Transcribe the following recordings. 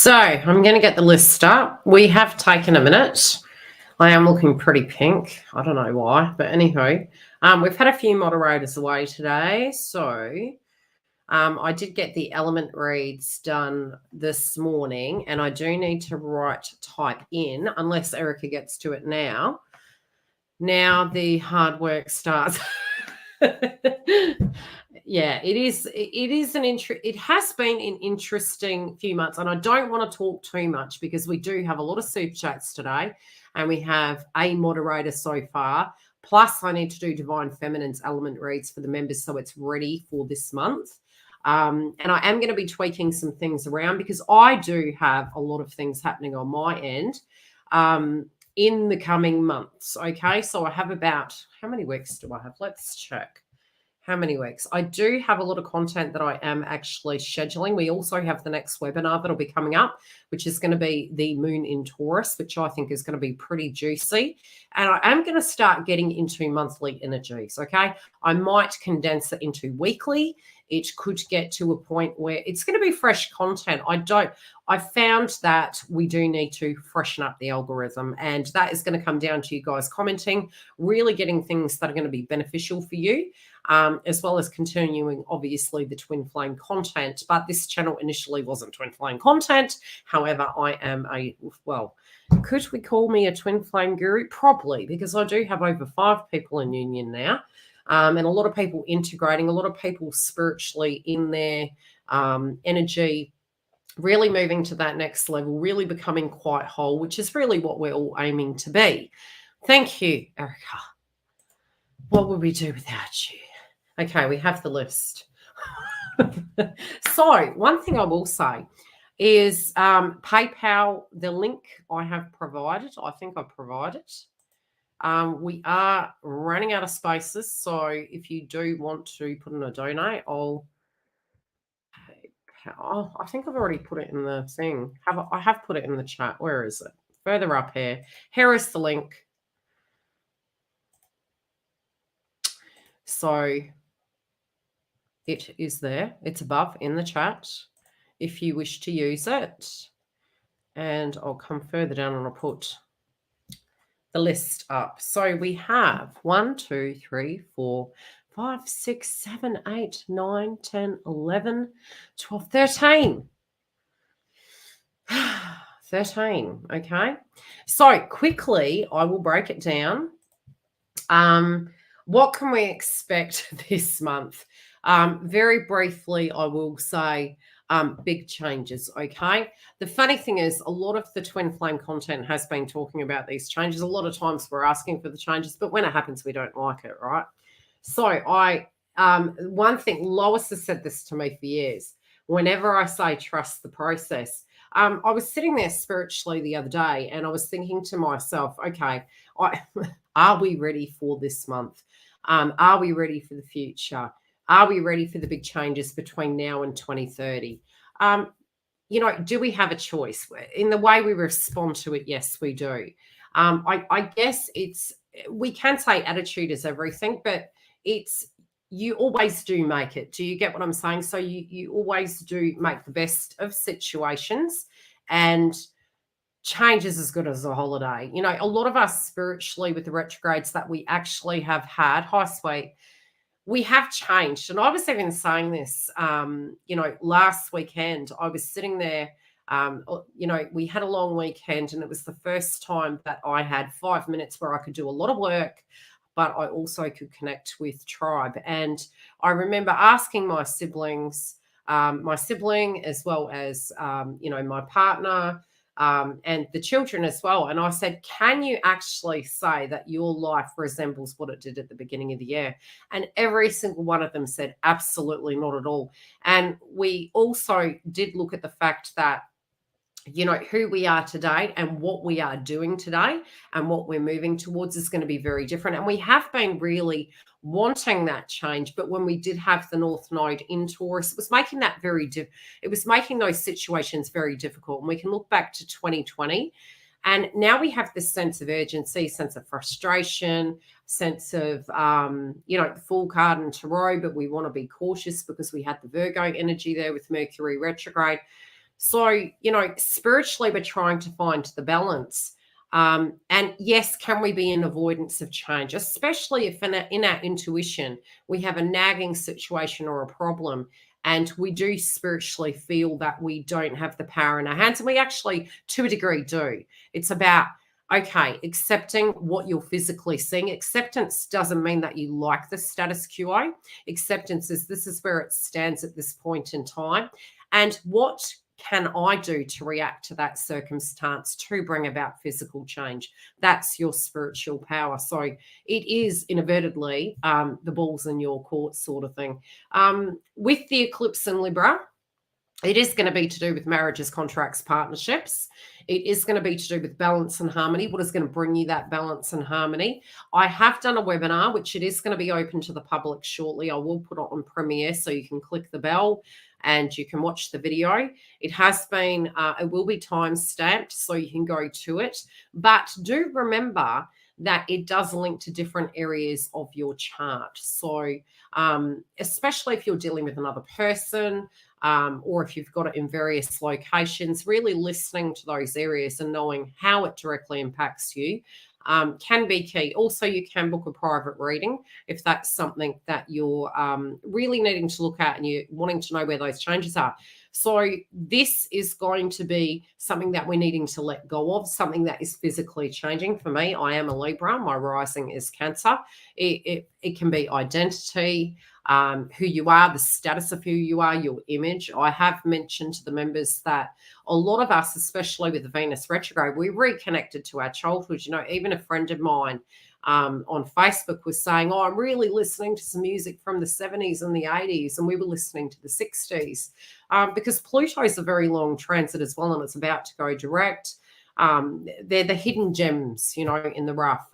So I'm going to get the list up. We have taken a minute. I am looking pretty pink. I don't know why, but anywho, we've had a few moderators away today. So I did get the element reads done this morning, and I do need to type in, unless Erica gets to it now. Now the hard work starts. Yeah, it is. It has been an interesting few months, and I don't want to talk too much because we do have a lot of super chats today, and we have a moderator so far. Plus, I need to do Divine Feminine's element reads for the members, so it's ready for this month. And I am going to be tweaking some things around because I do have a lot of things happening on my end in the coming months. Okay, so I have about, how many weeks do I have? Let's check. How many weeks? I do have a lot of content that I am actually scheduling. We also have the next webinar that'll be coming up, which is going to be the moon in Taurus, which I think is going to be pretty juicy. And I am going to start getting into monthly energies, okay? I might condense it into weekly. It could get to a point where it's going to be fresh content. I found that we do need to freshen up the algorithm, and that is going to come down to you guys commenting, really getting things that are going to be beneficial for you. As well as continuing, obviously, the twin flame content. But this channel initially wasn't twin flame content. However, I am could we call me a twin flame guru? Probably, because I do have over 5 people in union now. And a lot of people integrating, a lot of people spiritually in their energy, really moving to that next level, really becoming quite whole, which is really what we're all aiming to be. Thank you, Erica. What would we do without you? Okay, we have the list. So one thing I will say is PayPal, the link I have provided, I think I provided. We are running out of spaces, so if you do want to put in a donate, I think I've already put it in the thing. I have put it in the chat. Where is it? Further up here. Here is the link. So it is there. It's above in the chat if you wish to use it. And I'll come further down and I'll put the list up. So we have 1, 2, 3, 4, 5, 6, 7, 8, 9, 10, 11, 12, 13. 13, okay? So quickly, I will break it down. What can we expect this month? Very briefly, I will say big changes, okay? The funny thing is a lot of the twin flame content has been talking about these changes. A lot of times we're asking for the changes, but when it happens, we don't like it, right? So one thing, Lois has said this to me for years. Whenever I say trust the process, I was sitting there spiritually the other day and I was thinking to myself, okay, are we ready for this month? Are we ready for the future? Are we ready for the big changes between now and 2030? Do we have a choice? In the way we respond to it, yes, we do. I guess we can say attitude is everything, but you always do make it. Do you get what I'm saying? So you always do make the best of situations, and change is as good as a holiday. A lot of us spiritually with the retrogrades that we actually have had, hi sweet, we have changed. And I was even saying this, last weekend, I was sitting there, we had a long weekend and it was the first time that I had 5 minutes where I could do a lot of work, but I also could connect with tribe. And I remember asking my siblings, my sibling, as well as, my partner, and the children as well. And I said, can you actually say that your life resembles what it did at the beginning of the year? And every single one of them said, absolutely not at all. And we also did look at the fact that, who we are today and what we are doing today and what we're moving towards is going to be very different. And we have been really wanting that change. But when we did have the North Node in Taurus, it was making that it was making those situations very difficult. And we can look back to 2020. And now we have this sense of urgency, sense of frustration, sense of, the Fool card and Tarot, but we want to be cautious because we had the Virgo energy there with Mercury retrograde. So, you know, spiritually, we're trying to find the balance. And yes, can we be in avoidance of change, especially if in our intuition we have a nagging situation or a problem, and we do spiritually feel that we don't have the power in our hands, and we actually, to a degree, do. It's about, okay, accepting what you're physically seeing. Acceptance doesn't mean that you like the status quo. Acceptance is, this is where it stands at this point in time. And what can I do to react to that circumstance to bring about physical change? That's your spiritual power. So it is inadvertently the ball's in your court sort of thing. With the eclipse in Libra, it is going to be to do with marriages, contracts, partnerships. It is going to be to do with balance and harmony. What is going to bring you that balance and harmony? I have done a webinar, which it is going to be open to the public shortly. I will put it on Premiere so you can click the bell and you can watch the video. It has been, it will be time stamped so you can go to it. But do remember that it does link to different areas of your chart. So especially if you're dealing with another person, or if you've got it in various locations, really listening to those areas and knowing how it directly impacts you can be key. Also, you can book a private reading if that's something that you're really needing to look at and you're wanting to know where those changes are. So this is going to be something that we're needing to let go of, something that is physically changing. For me, I am a Libra. My rising is Cancer. It can be identity, who you are, the status of who you are, your image. I have mentioned to the members that a lot of us, especially with the Venus retrograde, we reconnected to our childhood. You know, even a friend of mine on Facebook was saying, oh, I'm really listening to some music from the 70s and the 80s, and we were listening to the 60s because Pluto's a very long transit as well, and it's about to go direct. They're the hidden gems, you know, in the rough.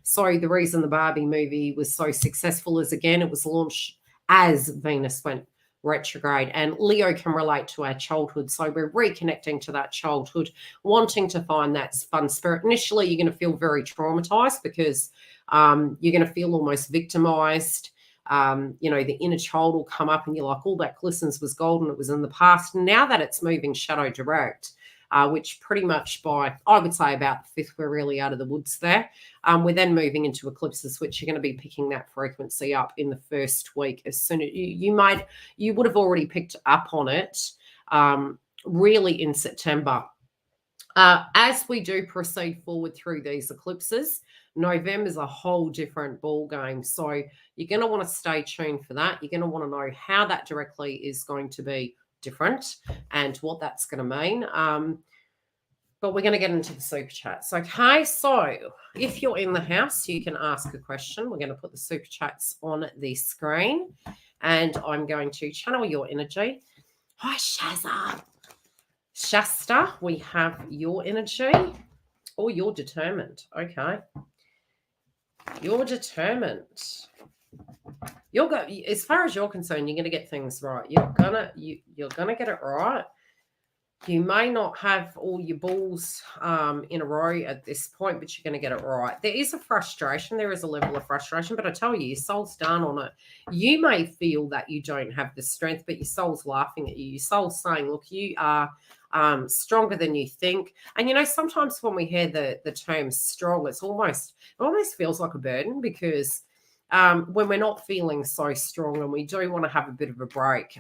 So the reason the Barbie movie was so successful is, again, it was launched as Venus went retrograde, and Leo can relate to our childhood. So we're reconnecting to that childhood, wanting to find that fun spirit. Initially, you're going to feel very traumatized because you're going to feel almost victimized. You know, the inner child will come up and you're like, all that glistens was gold and it was in the past. Now that it's moving shadow direct, which pretty much by, I would say, about the fifth, we're really out of the woods there. We're then moving into eclipses, which you're going to be picking that frequency up in the first week. As soon as you would have already picked up on it really in September. As we do proceed forward through these eclipses, November is a whole different ball game. So you're going to want to stay tuned for that. You're going to want to know how that directly is going to be different and what that's going to mean. But we're going to get into the super chats. Okay, so if you're in the house, you can ask a question. We're going to put the super chats on the screen, and I'm going to channel your energy. Hi, Shasta, we have your energy. Oh, you're determined. Okay. You're determined. You'll go, as far as you're concerned, you're going to get things right. You're gonna get it right. You may not have all your balls in a row at this point, but you're going to get it right. There is a frustration. There is a level of frustration, but I tell you, your soul's down on it. You may feel that you don't have the strength, but your soul's laughing at you. Your soul's saying, look, you are stronger than you think. And, you know, sometimes when we hear the term strong, it almost feels like a burden because when we're not feeling so strong and we do want to have a bit of a break,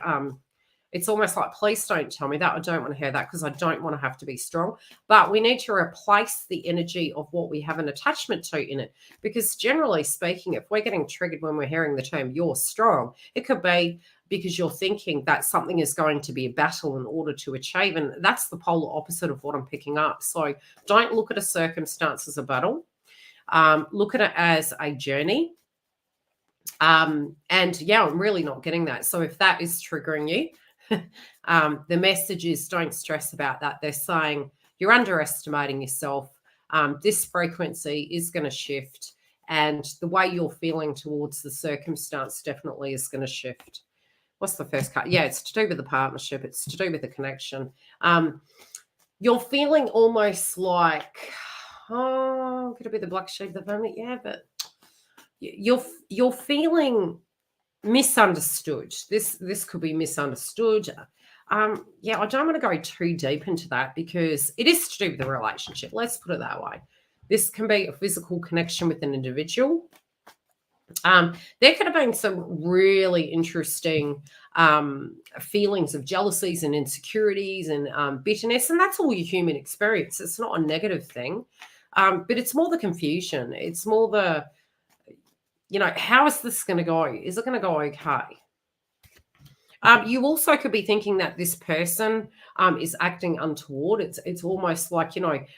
it's almost like, please don't tell me that. I don't want to hear that because I don't want to have to be strong. But we need to replace the energy of what we have an attachment to in it. Because generally speaking, if we're getting triggered when we're hearing the term you're strong, it could be because you're thinking that something is going to be a battle in order to achieve. And that's the polar opposite of what I'm picking up. So don't look at a circumstance as a battle. Look at it as a journey. And yeah, I'm really not getting that. So if that is triggering you, the message is don't stress about that. They're saying you're underestimating yourself. This frequency is going to shift, and the way you're feeling towards the circumstance definitely is going to shift. What's the first card? Yeah, it's to do with the partnership. It's to do with the connection. You're feeling almost like, oh, could it be the black sheep of the family? Yeah, but you're feeling misunderstood. This could be misunderstood. Yeah, I don't want to go too deep into that because it is to do with the relationship. Let's put it that way. This can be a physical connection with an individual. There could have been some really interesting feelings of jealousies and insecurities and bitterness, and that's all your human experience. It's not a negative thing, but it's more the confusion. It's more the, how is this going to go? Is it going to go okay? You also could be thinking that this person is acting untoward. It's almost like,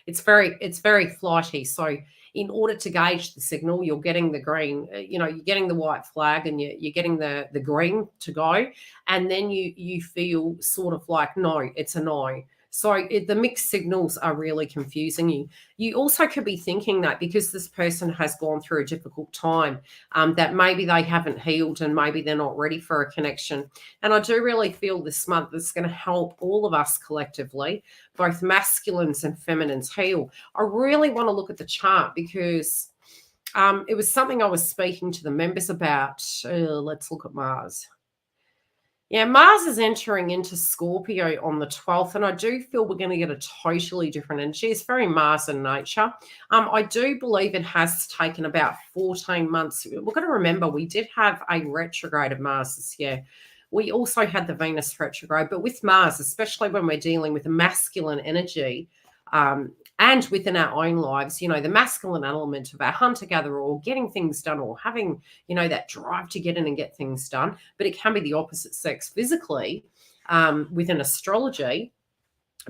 it's very flighty. So in order to gauge the signal, you're getting the green, you're getting the white flag, and you're getting the green to go, and then you feel sort of like, no, it's a no. So the mixed signals are really confusing you. You also could be thinking that because this person has gone through a difficult time, that maybe they haven't healed and maybe they're not ready for a connection. And I do really feel this month is going to help all of us collectively, both masculines and feminines, heal. I really want to look at the chart because it was something I was speaking to the members about. Let's look at Mars. Yeah, Mars is entering into Scorpio on the 12th, and I do feel we're going to get a totally different energy. It's very Mars in nature. I do believe it has taken about 14 months. We've got to remember we did have a retrograde of Mars this year. We also had the Venus retrograde, but with Mars, especially when we're dealing with a masculine energy, and within our own lives, the masculine element of our hunter-gatherer or getting things done or having, that drive to get in and get things done. But it can be the opposite sex physically within astrology,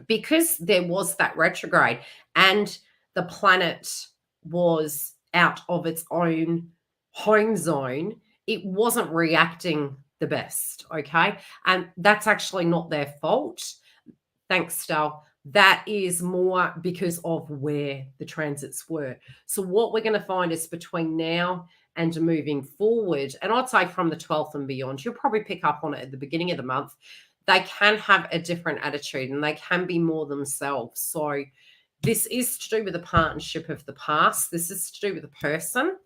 because there was that retrograde and the planet was out of its own home zone. It wasn't reacting the best, okay? And that's actually not their fault. Thanks, Stal. That is more because of where the transits were. So what we're going to find is between now and moving forward, and I'd say from the 12th and beyond, you'll probably pick up on it at the beginning of the month, they can have a different attitude and they can be more themselves. So this is to do with the partnership of the past. This is to do with the person.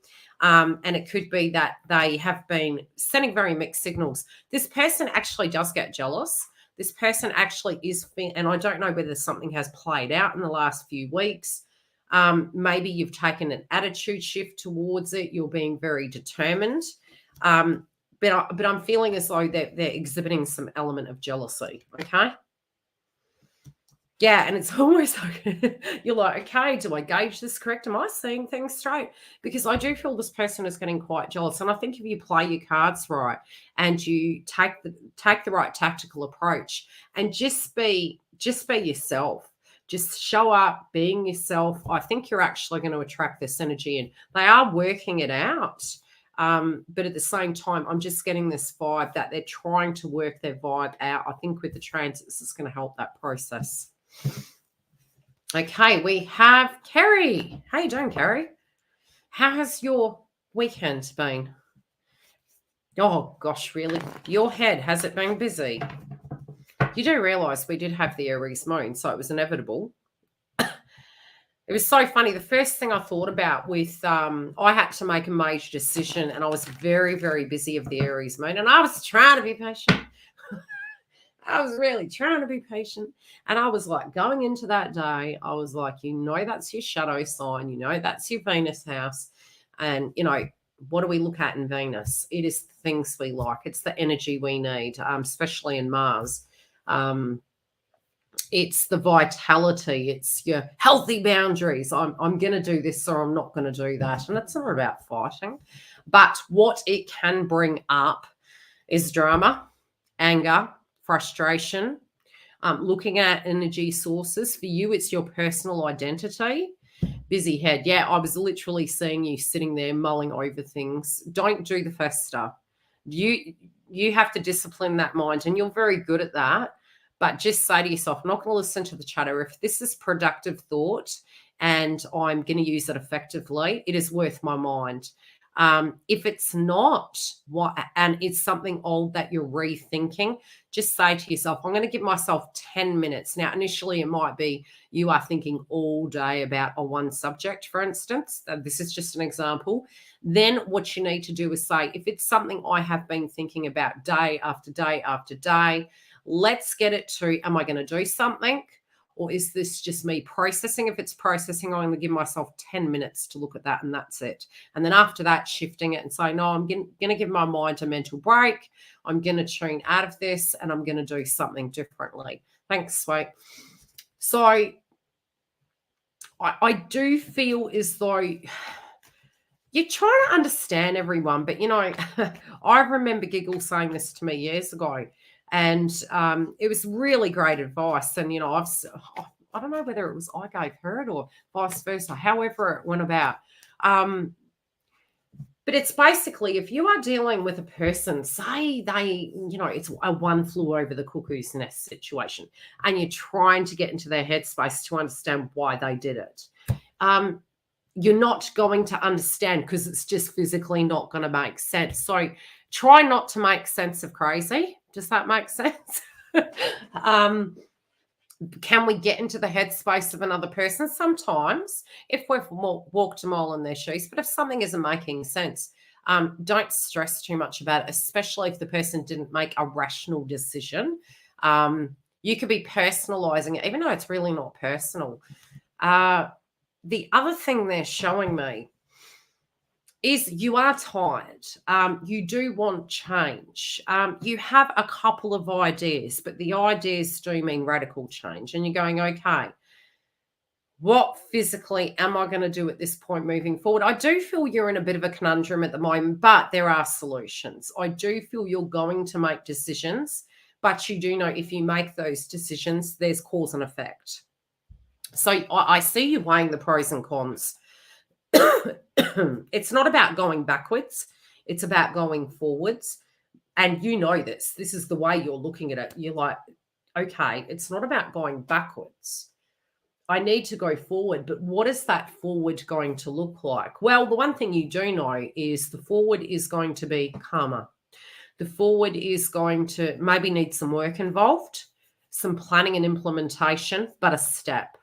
And it could be that they have been sending very mixed signals. This person actually does get jealous. This person actually is, and I don't know whether something has played out in the last few weeks. Maybe you've taken an attitude shift towards it. You're being very determined. But I'm feeling as though they're exhibiting some element of jealousy, okay? Yeah, and it's almost like you're like, okay, do I gauge this correct? Am I seeing things straight? Because I do feel this person is getting quite jealous. And I think if you play your cards right and you take the right tactical approach and just be yourself, just show up being yourself, I think you're actually going to attract this energy. And they are working it out. But at the same time, I'm just getting this vibe that they're trying to work their vibe out. I think with the transits, it's going to help that process. Okay, we have Kerry. How you doing, Kerry? How has your weekend been? Oh, gosh, really? Your head, has it been busy? You do realise we did have the Aries moon, so it was inevitable. It was so funny. The first thing I thought about with, I had to make a major decision and I was very, very busy of the Aries moon and I was trying to be patient. I was really trying to be patient. And I was like, going into that day, I was like, that's your shadow sign. That's your Venus house. And, what do we look at in Venus? It is the things we like. It's the energy we need, especially in Mars. It's the vitality. It's your healthy boundaries. I'm going to do this or I'm not going to do that. And it's not about fighting. But what it can bring up is drama, anger, frustration, looking at energy sources. For you, it's your personal identity. Busy head. Yeah, I was literally seeing you sitting there mulling over things. Don't do the fester. You have to discipline that mind, and you're very good at that. But just say to yourself, I'm not going to listen to the chatter. If this is productive thought and I'm going to use it effectively, it is worth my mind. If it's not, and it's something old that you're rethinking, just say to yourself, I'm going to give myself 10 minutes. Now, initially, it might be you are thinking all day about one subject, for instance. This is just an example. Then what you need to do is say, if it's something I have been thinking about day after day after day, Let's get it to, am I going to do something? Or is this just me processing? If it's processing, I'm going to give myself 10 minutes to look at that, and that's it. And then after that, shifting it and say, no, I'm going to give my mind a mental break. I'm going to tune out of this, and I'm going to do something differently. Thanks, sweet. So I do feel as though you're trying to understand everyone, but, I remember Giggle saying this to me years ago, and it was really great advice. And, I don't know whether it was I gave her it or vice versa, however it went about. But it's basically, if you are dealing with a person, say they, it's a one flew over the cuckoo's nest situation, and you're trying to get into their headspace to understand why they did it. You're not going to understand because it's just physically not going to make sense. So try not to make sense of crazy. Does that make sense? Can we get into the headspace of another person? Sometimes, if we've walked a mile in their shoes, but if something isn't making sense, don't stress too much about it, especially if the person didn't make a rational decision. You could be personalizing it, even though it's really not personal. The other thing they're showing me is you are tired. You do want change. You have a couple of ideas, but the ideas do mean radical change. And you're going, okay, what physically am I going to do at this point moving forward? I do feel you're in a bit of a conundrum at the moment, but there are solutions. I do feel you're going to make decisions, but you do know if you make those decisions, there's cause and effect. So I see you weighing the pros and cons. It's not about going backwards. It's about going forwards. And you know this. This is the way you're looking at it. You're like, okay, it's not about going backwards. I need to go forward. But what is that forward going to look like? Well, the one thing you do know is the forward is going to be calmer. The forward is going to maybe need some work involved, some planning and implementation, but a step.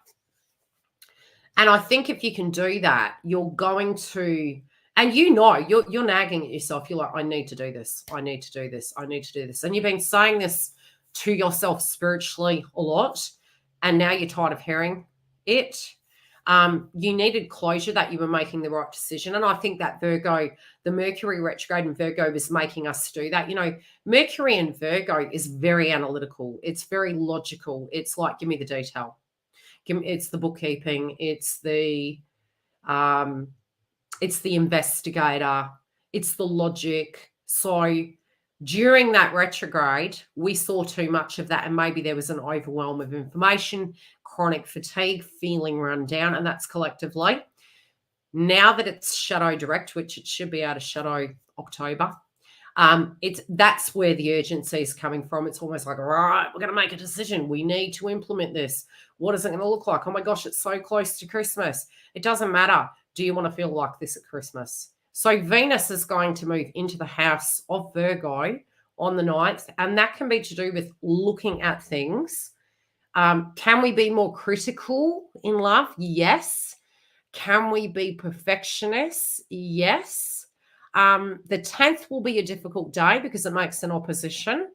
And I think if you can do that, you're going to, and you're nagging at yourself. You're like, I need to do this. I need to do this. I need to do this. And you've been saying this to yourself spiritually a lot, and now you're tired of hearing it. You needed closure that you were making the right decision. And I think that Virgo, the Mercury retrograde in Virgo is making us do that. Mercury in Virgo is very analytical. It's very logical. It's like, give me the detail. It's the bookkeeping. It's the investigator. It's the logic. So during that retrograde, we saw too much of that, and maybe there was an overwhelm of information, chronic fatigue, feeling run down, and that's collectively. Now that it's shadow direct, which it should be out of shadow October, that's where the urgency is coming from. It's almost like, all right, we're going to make a decision. We need to implement this. What is it going to look like? Oh my gosh, it's so close to Christmas. It doesn't matter. Do you want to feel like this at Christmas? So Venus is going to move into the house of Virgo on the 9th, and that can be to do with looking at things. Can we be more critical in love? Yes. Can we be perfectionists? Yes. The 10th will be a difficult day because it makes an opposition.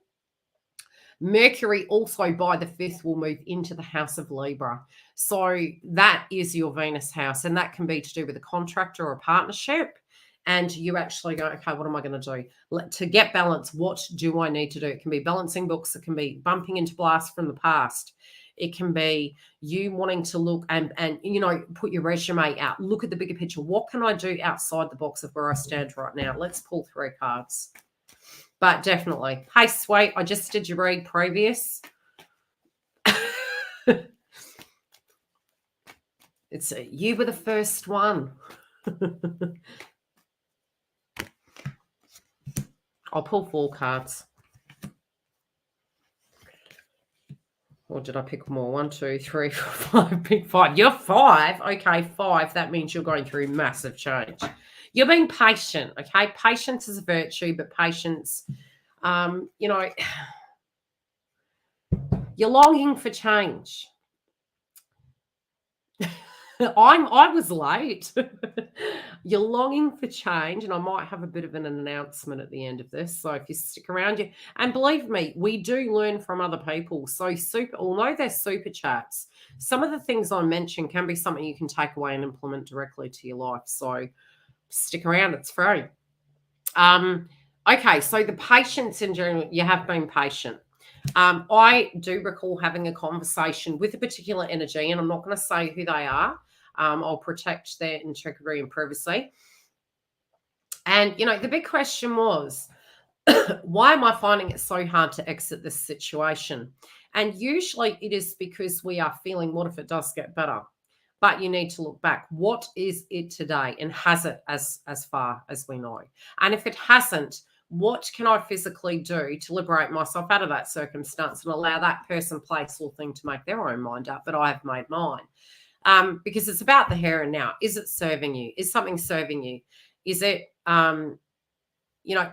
Mercury also by the 5th will move into the house of Libra. So that is your Venus house, and that can be to do with a contract or a partnership. And you actually go, okay, what am I going to do? To get balance, what do I need to do? It can be balancing books. It can be bumping into blasts from the past. It can be you wanting to look and put your resume out. Look at the bigger picture. What can I do outside the box of where I stand right now? Let's pull 3 cards. But definitely. Hey, sweet, I just did your read previous. You were the first one. I'll pull 4 cards. Or did I pick more? 1, 2, 3, 4, 5. Pick 5. You're 5. Okay, 5. That means you're going through massive change. You're being patient, okay? Patience is a virtue, but patience, you're longing for change. I was late. You're longing for change, and I might have a bit of an announcement at the end of this. So if you stick around, you and believe me, we do learn from other people. So although they're super chats, some of the things I mentioned can be something you can take away and implement directly to your life. So stick around; it's free. Okay, so the patience in general, you have been patient. I do recall having a conversation with a particular energy, and I'm not going to say who they are. I'll protect their integrity and privacy. And, the big question was, why am I finding it so hard to exit this situation? And usually it is because we are feeling, what if it does get better? But you need to look back. What is it today? And has it as far as we know? And if it hasn't, what can I physically do to liberate myself out of that circumstance and allow that person, place, or thing to make their own mind up, but I have made mine? Because it's about the here and now. Is it serving you? Is something serving you? Is it,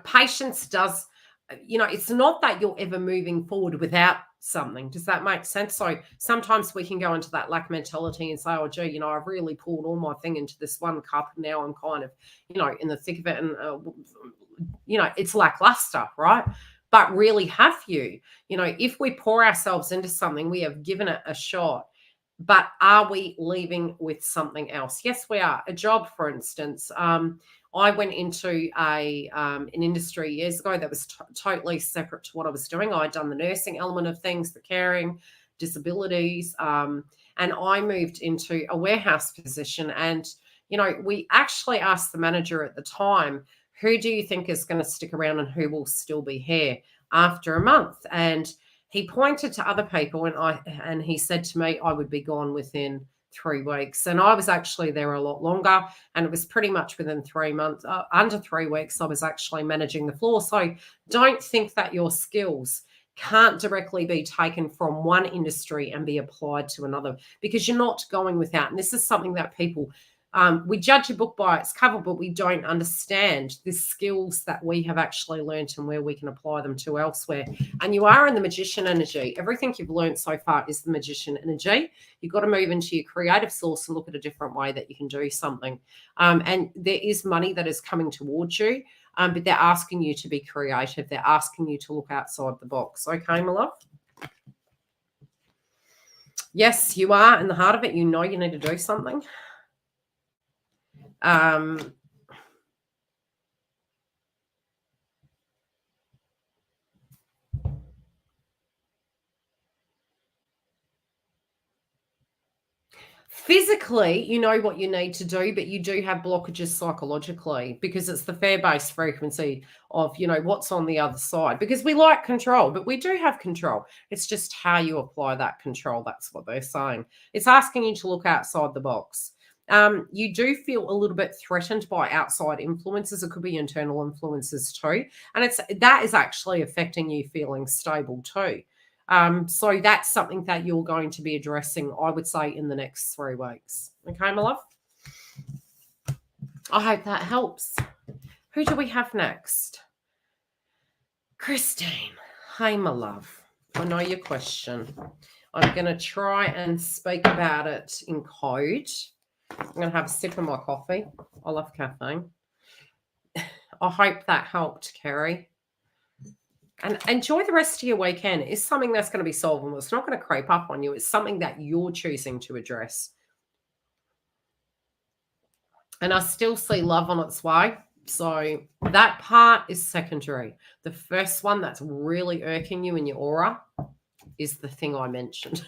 patience does, it's not that you're ever moving forward without something. Does that make sense? So sometimes we can go into that lack mentality and say, oh, gee, I've really poured all my thing into this one cup. And now I'm kind of, in the thick of it. And, it's lackluster, right? But really, have you? If we pour ourselves into something, we have given it a shot. But are we leaving with something else? Yes, we are. A job, for instance. I went into an industry years ago that was totally separate to what I was doing. I'd done the nursing element of things, the caring, disabilities, and I moved into a warehouse position. And, we actually asked the manager at the time, who do you think is going to stick around and who will still be here after a month? And he pointed to other people, and he said to me, I would be gone within 3 weeks. And I was actually there a lot longer, and it was pretty much within 3 months, under 3 weeks, I was actually managing the floor. So don't think that your skills can't directly be taken from one industry and be applied to another, because you're not going without. And this is something that people, we judge a book by its cover, but we don't understand the skills that we have actually learned and where we can apply them to elsewhere. And you are in the magician energy. Everything you've learned so far is the magician energy. You've got to move into your creative source and look at a different way that you can do something. And there is money that is coming towards you, but they're asking you to be creative. They're asking you to look outside the box. Okay, my love? Yes, you are in the heart of it. You know you need to do something. Physically, you know what you need to do, but you do have blockages psychologically, because it's the fear-based frequency of, what's on the other side. Because we like control, but we do have control. It's just how you apply that control. That's what they're saying. It's asking you to look outside the box. You do feel a little bit threatened by outside influences. It could be internal influences too. And that is actually affecting you feeling stable too. So that's something that you're going to be addressing, I would say, in the next 3 weeks. Okay, my love? I hope that helps. Who do we have next? Christine. Hey, my love. I know your question. I'm going to try and speak about it in code. I'm going to have a sip of my coffee. I love caffeine. I hope that helped, Kerry. And enjoy the rest of your weekend. It's something that's going to be solvable. It's not going to creep up on you. It's something that you're choosing to address. And I still see love on its way. So that part is secondary. The first one that's really irking you in your aura is the thing I mentioned.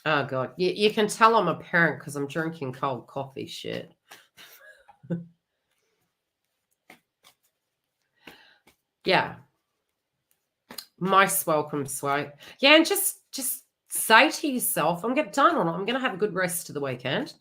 Oh, God. You can tell I'm a parent because I'm drinking cold coffee shit. Yeah. Most welcome, sweet. Yeah, and just say to yourself, I'm going to have a good rest of the weekend.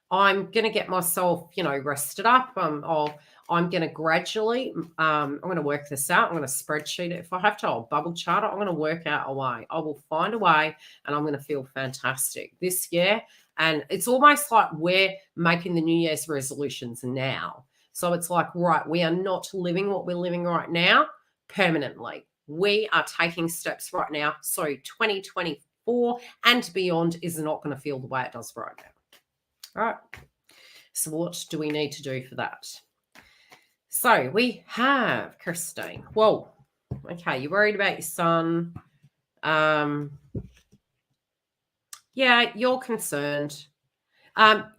I'm going to get myself, rested up. I'm going to gradually, I'm going to work this out. I'm going to spreadsheet it. If I have to, I'll bubble chart it. I'm going to work out a way. I will find a way, and I'm going to feel fantastic this year. And it's almost like we're making the New Year's resolutions now. So it's like, right, we are not living what we're living right now permanently. We are taking steps right now. So 2024 24 and beyond is not going to feel the way it does right now. All right. So what do we need to do for that? So we have Christine. Whoa. Okay, you're worried about your son. Yeah, you're concerned. Well,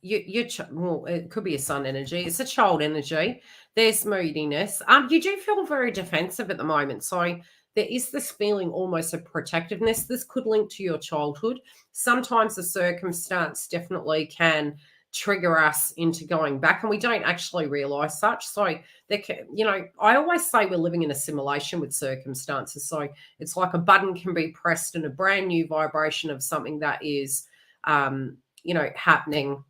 it could be a sun energy. It's a child energy. There's moodiness. You do feel very defensive at the moment. So there is this feeling almost of protectiveness. This could link to your childhood. Sometimes the circumstance definitely can trigger us into going back, and we don't actually realize such. So there can, I always say we're living in a simulation with circumstances. So it's like a button can be pressed and a brand new vibration of something that is happening.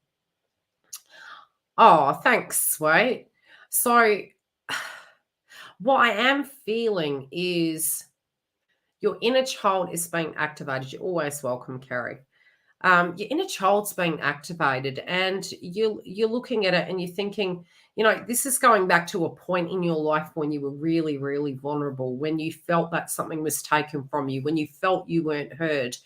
Oh, thanks, sweet. So what I am feeling is your inner child is being activated. You're always welcome, Carrie. Your inner child's being activated, and you're looking at it and you're thinking, this is going back to a point in your life when you were really, really vulnerable, when you felt that something was taken from you, when you felt you weren't heard.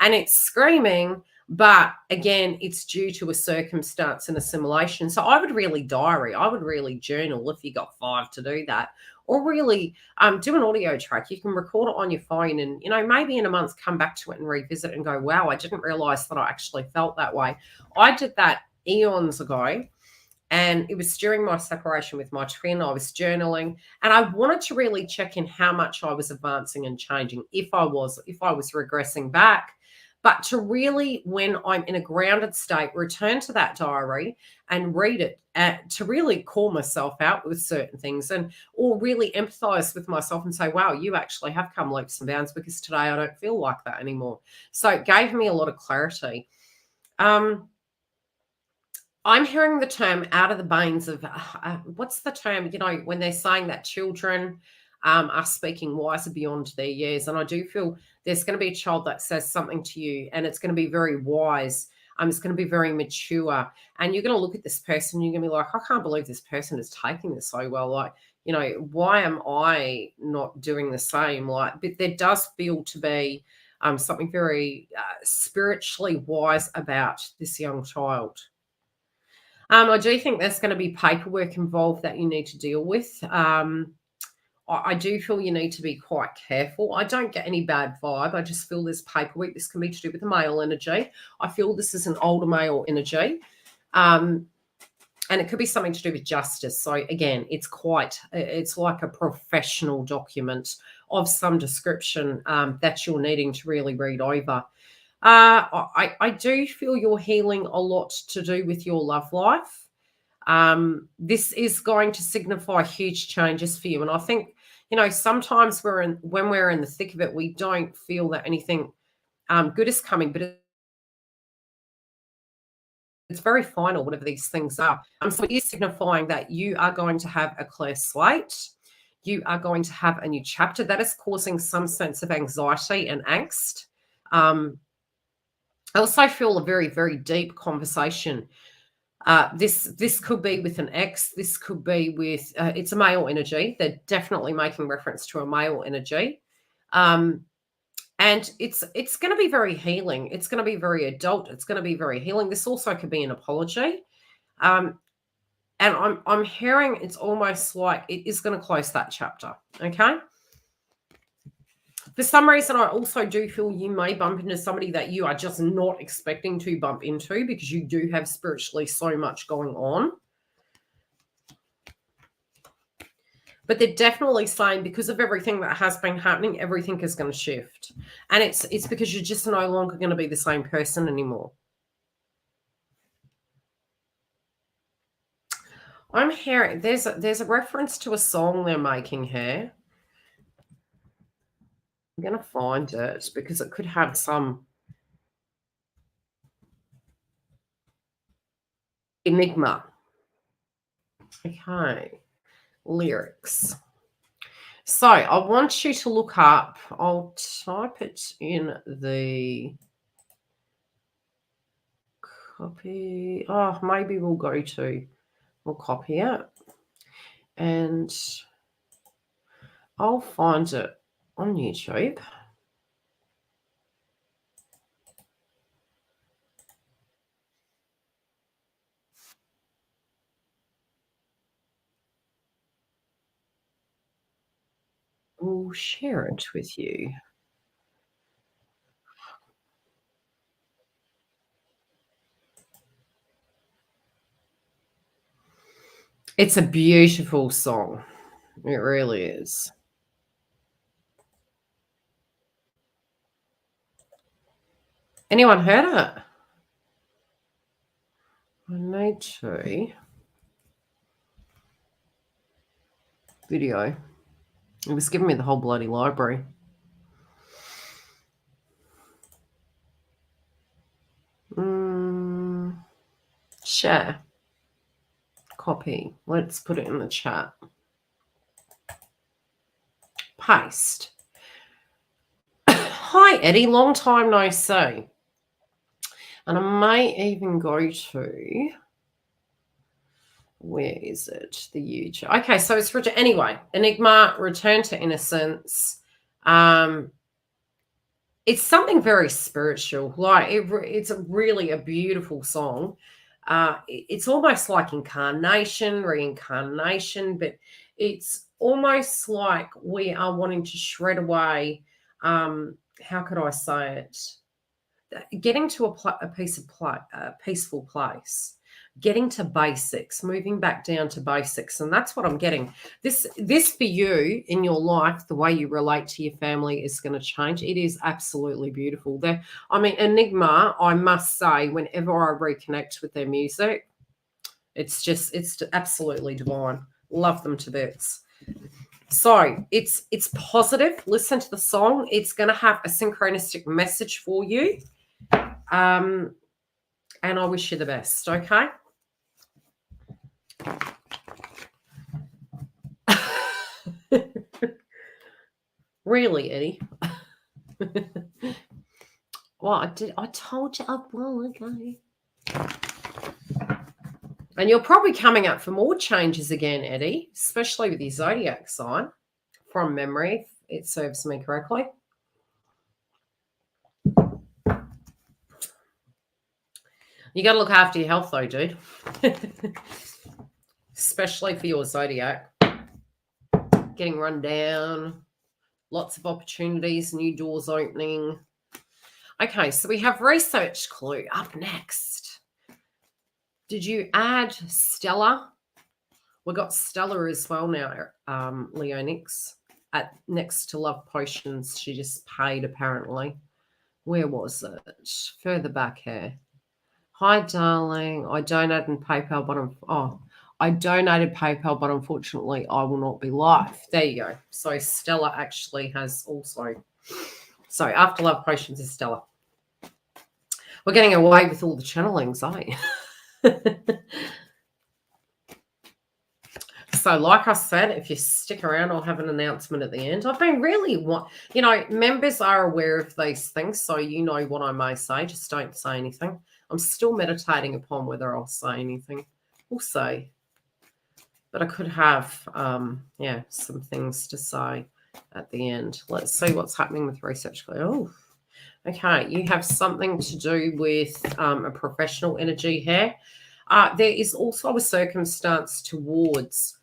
And it's screaming, but again, it's due to a circumstance and assimilation. So I would really diary, I would really journal if you got 5 to do that, or really do an audio track. You can record it on your phone and, maybe in a month come back to it and revisit and go, wow, I didn't realize that I actually felt that way. I did that eons ago, and it was during my separation with my twin. I was journaling, and I wanted to really check in how much I was advancing and changing, if I was regressing back. But to really, when I'm in a grounded state, return to that diary and read it to really call myself out with certain things, or really empathize with myself and say, wow, you actually have come leaps and bounds, because today I don't feel like that anymore. So it gave me a lot of clarity. I'm hearing the term out of the veins of, what's the term, when they're saying that children are speaking wiser beyond their years. And I do feel there's going to be a child that says something to you, and it's going to be very wise. It's going to be very mature. And you're going to look at this person, and you're going to be like, I can't believe this person is taking this so well. Like, why am I not doing the same? Like, but there does feel to be something very spiritually wise about this young child. I do think there's going to be paperwork involved that you need to deal with. I do feel you need to be quite careful. I don't get any bad vibe. I just feel there's paperwork. This can be to do with the male energy. I feel this is an older male energy. And it could be something to do with justice. So again, it's like a professional document of some description that you're needing to really read over. I do feel you're healing a lot to do with your love life. This is going to signify huge changes for you. And I think, sometimes when we're in the thick of it, we don't feel that anything good is coming, but it's very final, whatever these things are. So it is signifying that you are going to have a clear slate. You are going to have a new chapter that is causing some sense of anxiety and angst. I also feel a very, very deep conversation. This could be with an ex. This could be with, it's a male energy. They're definitely making reference to a male energy. And it's going to be very healing. It's going to be very adult. It's going to be very healing. This also could be an apology. And I'm hearing it's almost like it is going to close that chapter. Okay. For some reason, I also do feel you may bump into somebody that you are just not expecting to bump into, because you do have spiritually so much going on. But they're definitely saying, because of everything that has been happening, everything is going to shift. And it's because you're just no longer going to be the same person anymore. I'm hearing there's a reference to a song they're making here. I'm going to find it because it could have some enigma. Okay. Lyrics. So I want you to look up, I'll type it in the copy. Oh, maybe we'll copy it, and I'll find it on YouTube. will share it with you. It's a beautiful song. It really is. Anyone heard it? I need to. Video. It was giving me the whole bloody library. Share. Copy. Let's put it in the chat. Paste. Hi, Eddie. Long time no see. And I may even go to, where is it? The YouTube. Okay, so it's anyway. Enigma, Return to Innocence. It's something very spiritual. Like it's really a beautiful song. It's almost like incarnation, reincarnation, but it's almost like we are wanting to shred away. How could I say it? Getting to a peaceful place, getting to basics, moving back down to basics, and that's what I'm getting. This for you in your life, the way you relate to your family is going to change. It is absolutely beautiful. Enigma, I must say, whenever I reconnect with their music, it's absolutely divine. Love them to bits. So it's positive. Listen to the song. It's going to have a synchronistic message for you. And I wish you the best, okay? Really, Eddie? Well, I told you a while ago. And you're probably coming up for more changes again, Eddie, especially with your zodiac sign, from memory, if it serves me correctly. You got to look after your health, though, dude. Especially for your zodiac. Getting run down, lots of opportunities, new doors opening. Okay, so we have research clue up next. Did you add Stella? We've got Stella as well now, Leonix, at next to Love Potions. She just paid, apparently. Where was it? Further back here. Hi, darling. I donated PayPal, but I donated PayPal, but unfortunately I will not be live. There you go. So Stella actually has also. So After Love Potions is Stella. We're getting away with all the channelings, eh? So like I said, if you stick around, I'll have an announcement at the end. I've been really, members are aware of these things, so you know what I may say. Just don't say anything. I'm still meditating upon whether I'll say anything. We'll see. But I could have, some things to say at the end. Let's see what's happening with research. Oh, okay. You have something to do with a professional energy here. There is also a circumstance towards,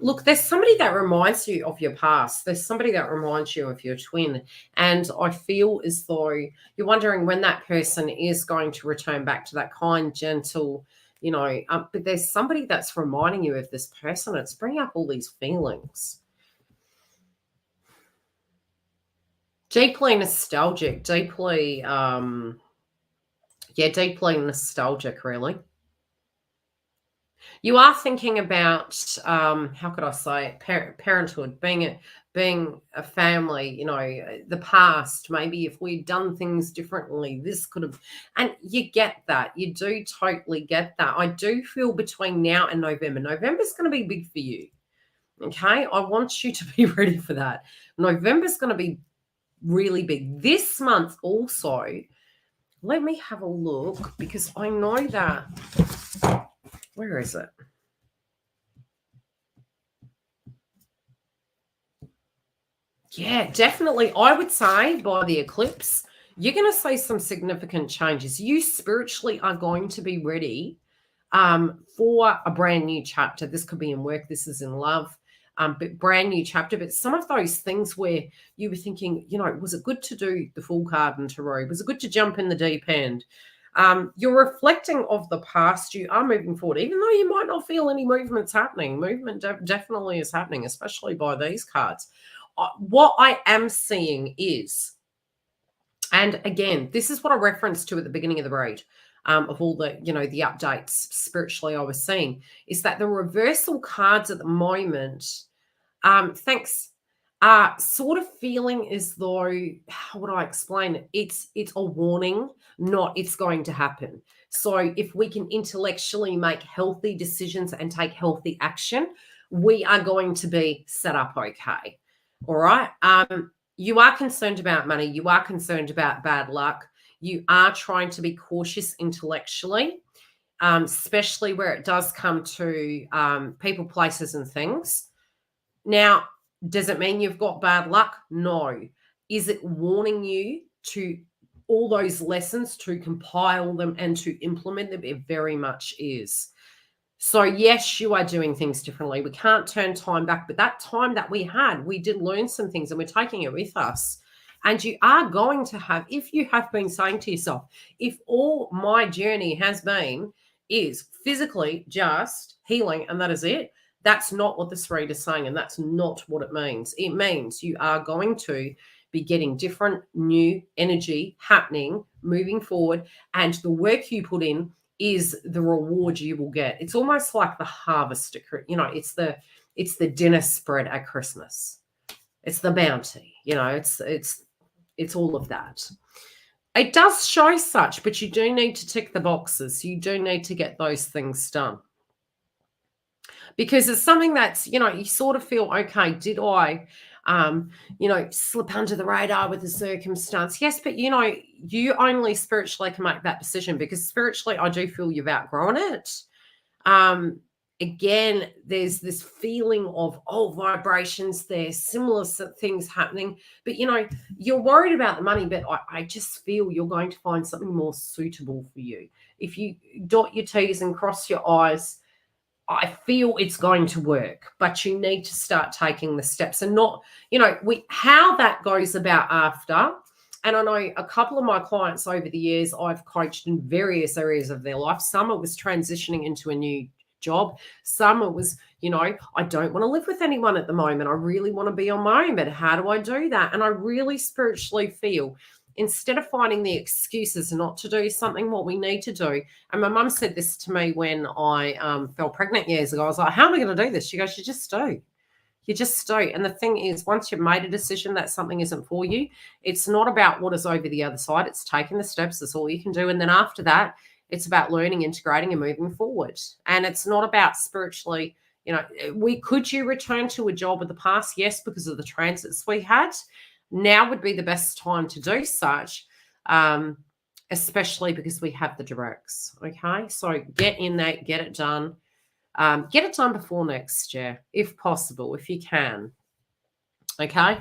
look, there's somebody that reminds you of your past. There's somebody that reminds you of your twin. And I feel as though you're wondering when that person is going to return back to that kind, gentle, but there's somebody that's reminding you of this person. It's bringing up all these feelings. Deeply nostalgic, deeply nostalgic, really. You are thinking about, how could I say it, parenthood, being a family, the past. Maybe if we'd done things differently, this could have, and you get that. You do totally get that. I do feel between now and November's going to be big for you. Okay. I want you to be ready for that. November's going to be really big. This month also, let me have a look because I know that. Where is it? Yeah, definitely. I would say by the eclipse, you're going to see some significant changes. You spiritually are going to be ready for a brand new chapter. This could be in work. This is in love. but brand new chapter. But some of those things where you were thinking, was it good to do the full card and tarot? Was it good to jump in the deep end? You're reflecting of the past. You are moving forward, even though you might not feel any movements happening. Movement definitely is happening, especially by these cards. What I am seeing is, and again, this is what I referenced to at the beginning of the read, of all the, the updates spiritually I was seeing, is that the reversal cards at the moment, sort of feeling as though, how would I explain it? It's a warning, not it's going to happen. So if we can intellectually make healthy decisions and take healthy action, we are going to be set up okay. All right. You are concerned about money. You are concerned about bad luck. You are trying to be cautious intellectually, especially where it does come to people, places, and things. Now, does it mean you've got bad luck? No. Is it warning you to all those lessons, to compile them and to implement them? It very much is. So yes, you are doing things differently. We can't turn time back, but that time that we had, we did learn some things and we're taking it with us. And you are going to have, if you have been saying to yourself, if all my journey has been is physically just healing and that is it, that's not what this read is saying, and that's not what it means. It means you are going to be getting different new energy happening, moving forward, and the work you put in is the reward you will get. It's almost like the harvest, it's the dinner spread at Christmas. It's the bounty, it's all of that. It does show such, but you do need to tick the boxes. You do need to get those things done. Because it's something that's, you sort of feel, okay, did I, slip under the radar with the circumstance? Yes, but, you only spiritually can make that decision, because spiritually I do feel you've outgrown it. Again, there's this feeling of, vibrations, there's similar things happening, but, you're worried about the money, but I just feel you're going to find something more suitable for you. If you dot your T's and cross your I's, I feel it's going to work, but you need to start taking the steps, and not, how that goes about after. And I know a couple of my clients over the years I've coached in various areas of their life. Some it was transitioning into a new job. Some it was, I don't want to live with anyone at the moment. I really want to be on my own, but how do I do that? And I really spiritually feel, instead of finding the excuses not to do something, what we need to do. And my mum said this to me when I fell pregnant years ago. I was like, how am I going to do this? She goes, you just do. You just do. And the thing is, once you've made a decision that something isn't for you, it's not about what is over the other side. It's taking the steps. That's all you can do. And then after that, it's about learning, integrating, and moving forward. And it's not about spiritually, could you return to a job of the past? Yes, because of the transits we had. Now would be the best time to do such, especially because we have the directs. Okay, so get in there, get it done. Get it done before next year, if possible, if you can. Okay,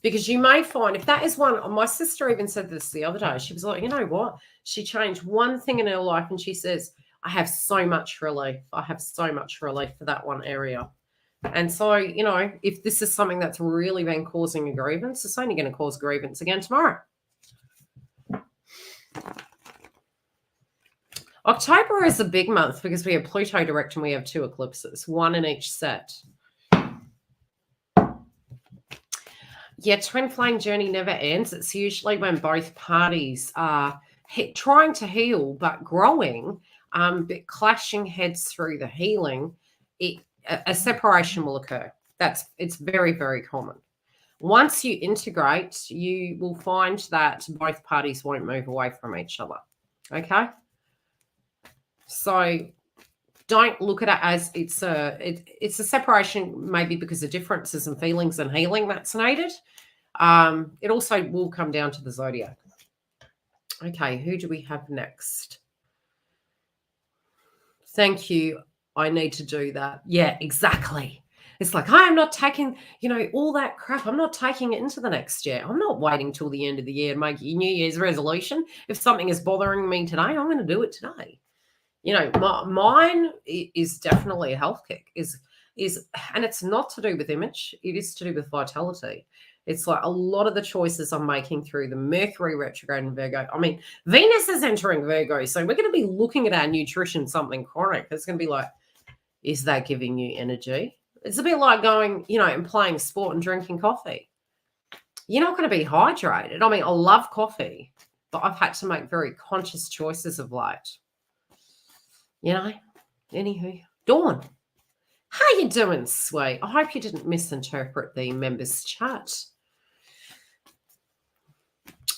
because you may find, if that is one, my sister even said this the other day. She was like, you know what? She changed one thing in her life, and she says, I have so much relief. I have so much relief for that one area. And so, if this is something that's really been causing a grievance, it's only going to cause grievance again tomorrow. October is a big month because we have Pluto direct and we have 2 eclipses, 1 in each set. Yeah, twin flame journey never ends. It's usually when both parties are trying to heal but growing, but clashing heads through the healing. A separation will occur. It's very, very common. Once you integrate, you will find that both parties won't move away from each other. Okay? So don't look at it as it's a separation, maybe because of differences in feelings and healing that's needed. It also will come down to the zodiac. Okay, who do we have next? Thank you. I need to do that. Yeah, exactly. It's like, I am not taking, all that crap. I'm not taking it into the next year. I'm not waiting till the end of the year to make a New Year's resolution. If something is bothering me today, I'm going to do it today. Mine is definitely a health kick. is, and it's not to do with image, it is to do with vitality. It's like a lot of the choices I'm making through the Mercury retrograde in Virgo. I mean, Venus is entering Virgo, so we're going to be looking at our nutrition, something chronic. It's going to be like, is that giving you energy? It's a bit like going, and playing sport and drinking coffee. You're not going to be hydrated. I mean, I love coffee, but I've had to make very conscious choices of late. Anywho, Dawn, how you doing, sweet? I hope you didn't misinterpret the members chat.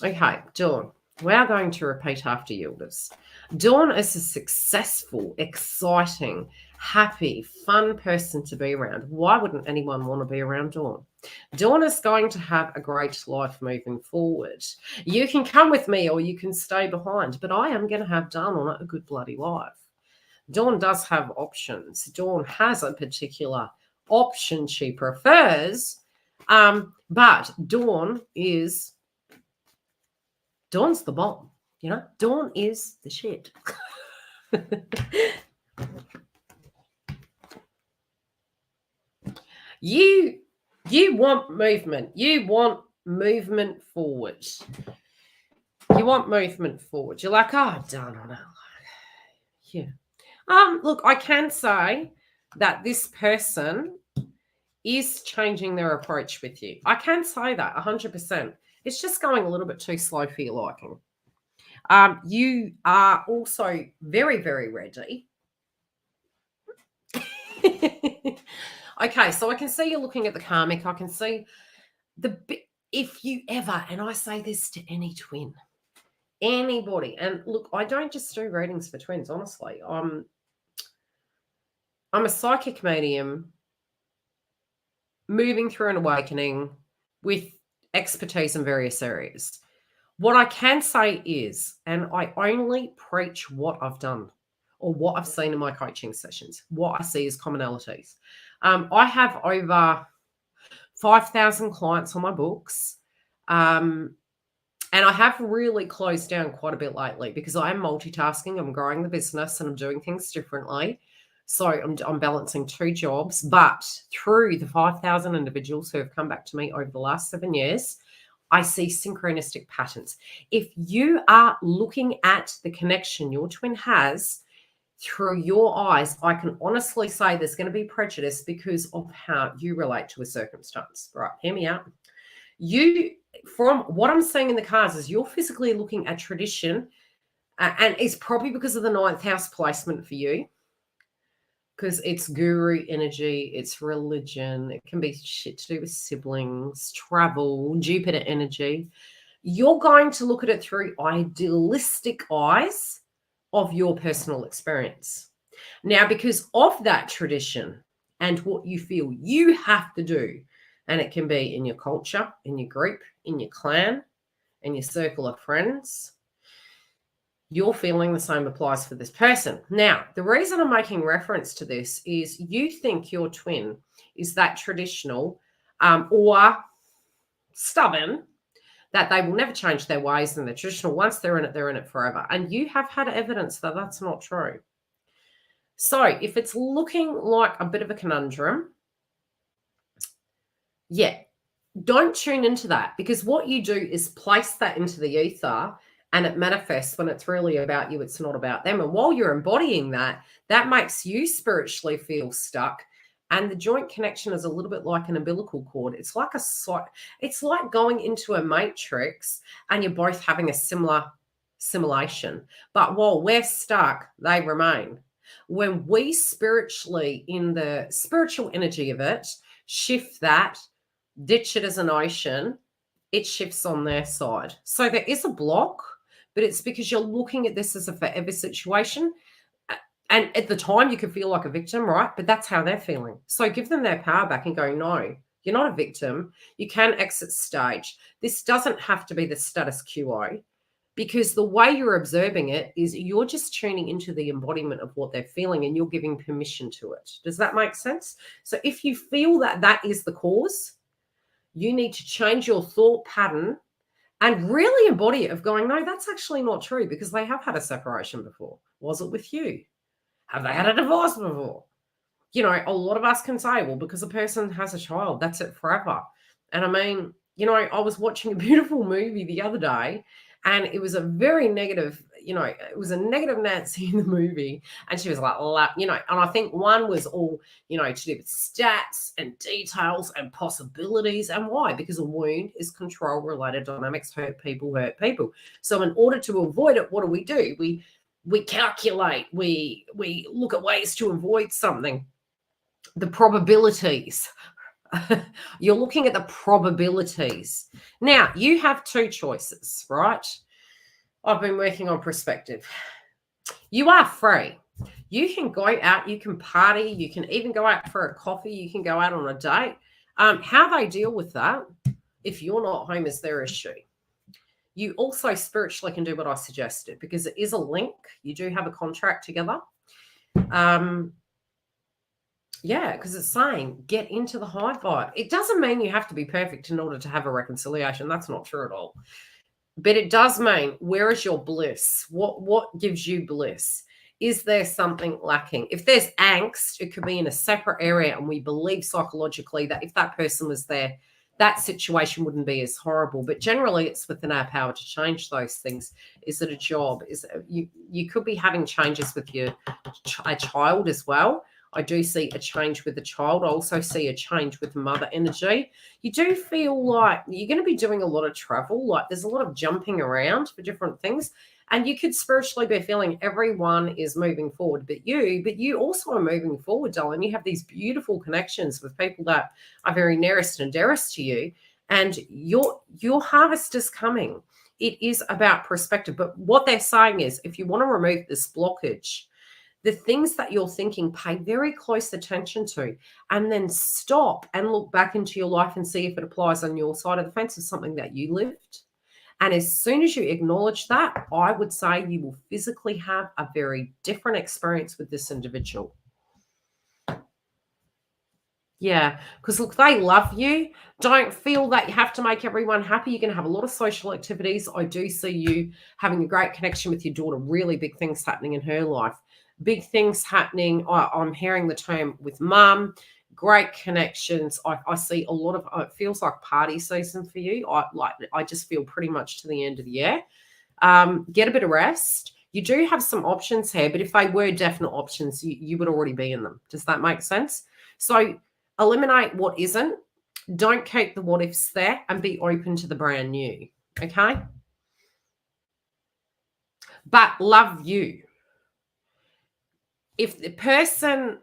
Okay, Dawn, we are going to repeat after Yildiz. Dawn is a successful, exciting, happy, fun person to be around. Why wouldn't anyone want to be around Dawn? Dawn is going to have a great life moving forward. You can come with me or you can stay behind, but I am going to have Dawn a good bloody life. Dawn does have options. Dawn has a particular option she prefers, but Dawn's the bomb, Dawn is the shit. You want movement. You want movement forward. You want movement forward. You're like, oh, Dawn, yeah. Look, I can say that this person is changing their approach with you. I can say that 100%. It's just going a little bit too slow for your liking. You are also very, very ready. Okay, so I can see you're looking at the karmic. I can see if you ever, and I say this to any twin, anybody, and look, I don't just do readings for twins, honestly. I'm a psychic medium moving through an awakening with expertise in various areas. What I can say is, and I only preach what I've done or what I've seen in my coaching sessions, what I see as commonalities. I have over 5,000 clients on my books. And I have really closed down quite a bit lately because I am multitasking. I'm growing the business and I'm doing things differently. So I'm balancing 2 jobs. But through the 5,000 individuals who have come back to me over the last 7 years, I see synchronistic patterns. If you are looking at the connection your twin has through your eyes, I can honestly say there's going to be prejudice because of how you relate to a circumstance. Right, hear me out. From what I'm seeing in the cards is you're physically looking at tradition, and it's probably because of the 9th house placement for you, because it's guru energy, it's religion, it can be shit to do with siblings, travel, Jupiter energy. You're going to look at it through idealistic eyes of your personal experience. Now, because of that tradition and what you feel you have to do, and it can be in your culture, in your group, in your clan, in your circle of friends, you're feeling the same applies for this person. Now, the reason I'm making reference to this is you think your twin is that traditional or stubborn that they will never change their ways and they're traditional. Once they're in it forever. And you have had evidence that that's not true. So if it's looking like a bit of a conundrum, yeah, don't tune into that, because what you do is place that into the ether and it manifests when it's really about you. It's not about them. And while you're embodying that, that makes you spiritually feel stuck. And the joint connection is a little bit like an umbilical cord. It's like it's like going into a matrix and you're both having a similar simulation. But while we're stuck, they remain. When we spiritually, in the spiritual energy of it, shift that, ditch it as an ocean, it shifts on their side. So there is a block, but it's because you're looking at this as a forever situation. And at the time, you could feel like a victim, right? But that's how they're feeling. So give them their power back and go, no, you're not a victim. You can exit stage. This doesn't have to be the status quo, because the way you're observing it is you're just tuning into the embodiment of what they're feeling and you're giving permission to it. Does that make sense? So if you feel that that is the cause, you need to change your thought pattern and really embody it of going, no, that's actually not true, because they have had a separation before. Was it with you? Have they had a divorce before? you know, a lot of us can say, well, because a person has a child, that's it forever. And I mean, you know, I was watching a beautiful movie the other day, and it was a very negative, you know, it was a negative Nancy in the movie. And she was like, you know, and I think one was all, you know, to do with stats and details and possibilities. And why? Because a wound is control related dynamics, hurt people, hurt people. So in order to avoid it, what do? We calculate, we look at ways to avoid something. The probabilities. You're looking at the probabilities. Now, you have two choices, right? I've been working on perspective. You are free. You can go out, you can party, you can even go out for a coffee, you can go out on a date. How they deal with that, if you're not home, is their issue. You also spiritually can do what I suggested, because it is a link. You do have a contract together. Yeah, because it's saying get into the high vibe. It doesn't mean you have to be perfect in order to have a reconciliation. That's not true at all. But it does mean, where is your bliss? What gives you bliss? Is there something lacking? If there's angst, it could be in a separate area, and we believe psychologically that if that person was there, that situation wouldn't be as horrible. But generally, it's within our power to change those things. Is it a job? Is it, you could be having changes with a child as well. I do see a change with the child. I also see a change with mother energy. You do feel like you're going to be doing a lot of travel. Like there's a lot of jumping around for different things. And you could spiritually be feeling everyone is moving forward, but you also are moving forward, darling. You have these beautiful connections with people that are very nearest and dearest to you. And your harvest is coming. It is about perspective. But what they're saying is, if you want to remove this blockage, the things that you're thinking, pay very close attention to, and then stop and look back into your life and see if it applies on your side of the fence of something that you lived. And as soon as you acknowledge that, I would say you will physically have a very different experience with this individual. Yeah, because look, they love you. Don't feel that you have to make everyone happy. You're going to have a lot of social activities. I do see you having a great connection with your daughter, really big things happening in her life. Big things happening. I'm hearing the term with mum. Great connections. I see a lot of, it feels like party season for you. I just feel pretty much to the end of the year. Get a bit of rest. You do have some options here, but if they were definite options, you would already be in them. Does that make sense? So eliminate what isn't. Don't keep the what ifs there, and be open to the brand new. Okay? But love you. If the person,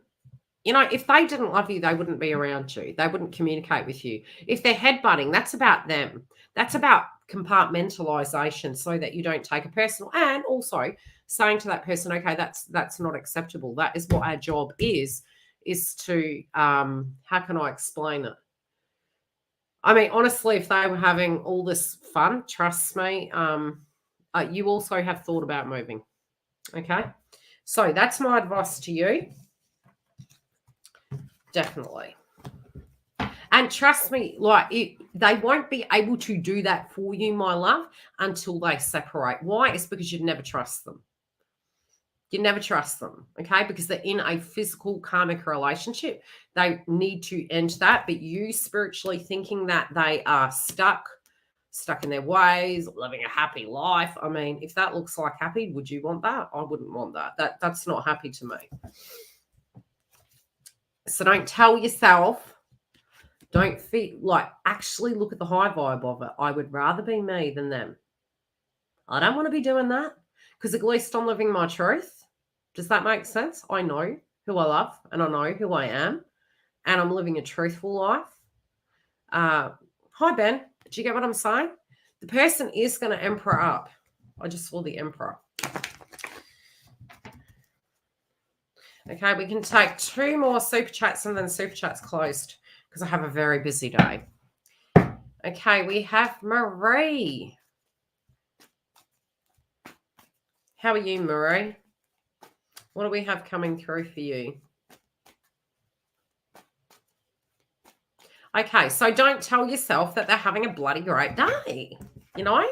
you know, if they didn't love you, they wouldn't be around you. They wouldn't communicate with you. If they're headbutting, that's about them. That's about compartmentalization, so that you don't take it personal. And also saying to that person, okay, that's not acceptable. That is what our job is to, how can I explain it? I mean, honestly, if they were having all this fun, trust me, you also have thought about moving. Okay? So that's my advice to you. Definitely. And trust me, like they won't be able to do that for you, my love, until they separate. Why? It's because you'd never trust them. You never trust them, okay? Because they're in a physical karmic relationship. They need to end that. But you spiritually thinking that they are stuck in their ways, living a happy life. I mean, if that looks like happy, would you want that? I wouldn't want that. That's not happy to me. So don't tell yourself, don't feel like, actually look at the high vibe of it. I would rather be me than them. I don't want to be doing that, because at least I'm living my truth. Does that make sense? I know who I love, and I know who I am, and I'm living a truthful life. Hi, Ben. Do you get what I'm saying? The person is going to emperor up. I just saw the emperor. Okay, we can take 2 more super chats, and then super chats closed, because I have a very busy day. Okay, we have Marie. How are you, Marie? What do we have coming through for you? Okay, so don't tell yourself that they're having a bloody great day, you know?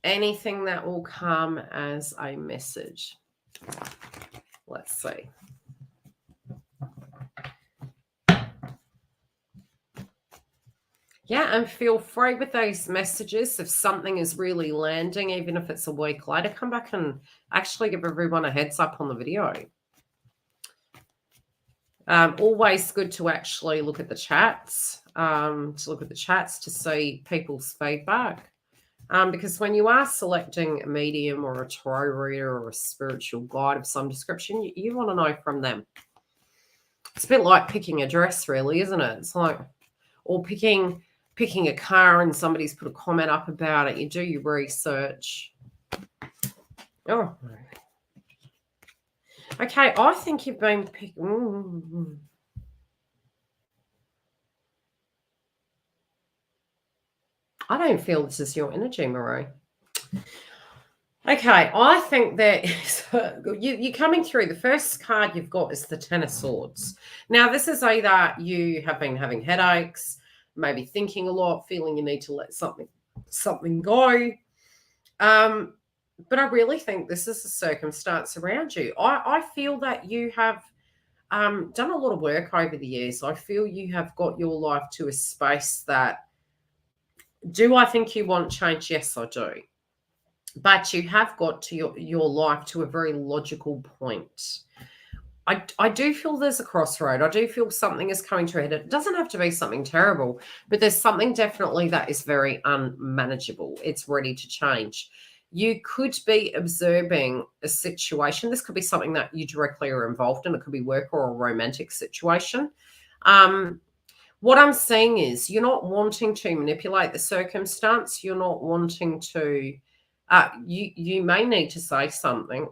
Anything that will come as a message. Let's see. Yeah, and feel free with those messages. If something is really landing, even if it's a week later, come back and actually give everyone a heads up on the video. Always good to actually look at the chats, to see people's feedback. Because when you are selecting a medium or a tarot reader or a spiritual guide of some description, you want to know from them. It's a bit like picking a dress, really, isn't it? It's like, or picking a car and somebody's put a comment up about it. You do your research. Oh, okay. I think you've been picking. I don't feel this is your energy, Marie. Okay, I think that you're coming through. The first card you've got is the Ten of Swords. Now, this is either you have been having headaches, maybe thinking a lot, feeling you need to let something go. But I really think this is a circumstance around you. I feel that you have done a lot of work over the years. I feel you have got your life to a space that, do I think you want change? Yes, I do. But you have got to your life to a very logical point. I do feel there's a crossroad. I do feel something is coming to a head. It doesn't have to be something terrible, but there's something definitely that is very unmanageable. It's ready to change. You could be observing a situation. This could be something that you directly are involved in. It could be work or a romantic situation. What I'm seeing is you're not wanting to manipulate the circumstance. You're not wanting to, you may need to say something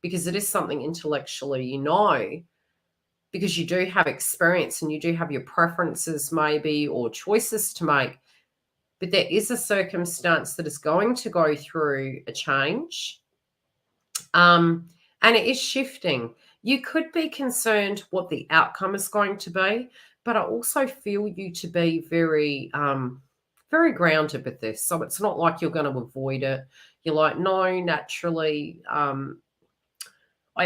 because it is something intellectually you know, because you do have experience and you do have your preferences maybe or choices to make. But there is a circumstance that is going to go through a change. And it is shifting. You could be concerned what the outcome is going to be, but I also feel you to be very, very grounded with this. So it's not like you're going to avoid it. You're like, no, naturally. I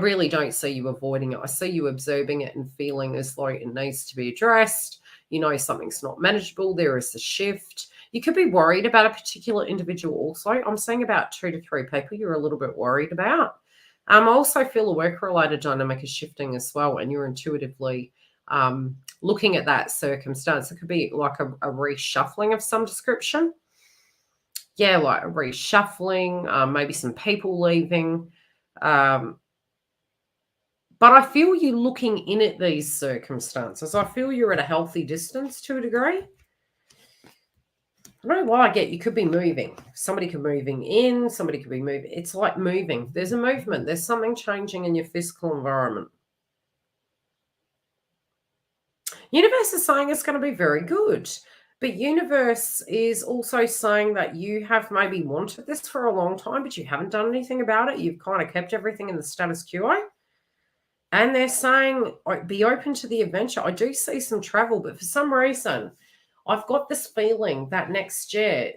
really don't see you avoiding it. I see you observing it and feeling as though it needs to be addressed. You know, something's not manageable. There is a shift. You could be worried about a particular individual also. I'm seeing about 2 to 3 people you're a little bit worried about. I also feel a work-related dynamic is shifting as well, and you're intuitively looking at that circumstance. It could be like a reshuffling of some description. Yeah, like a reshuffling, maybe some people leaving. But I feel you looking in at these circumstances. I feel you're at a healthy distance to a degree. I don't know why I get you could be moving. Somebody could be moving in, somebody could be moving. It's like moving. There's a movement. There's something changing in your physical environment. Universe is saying it's going to be very good. But universe is also saying that you have maybe wanted this for a long time, but you haven't done anything about it. You've kind of kept everything in the status quo. And they're saying, be open to the adventure. I do see some travel, but for some reason, I've got this feeling that next year,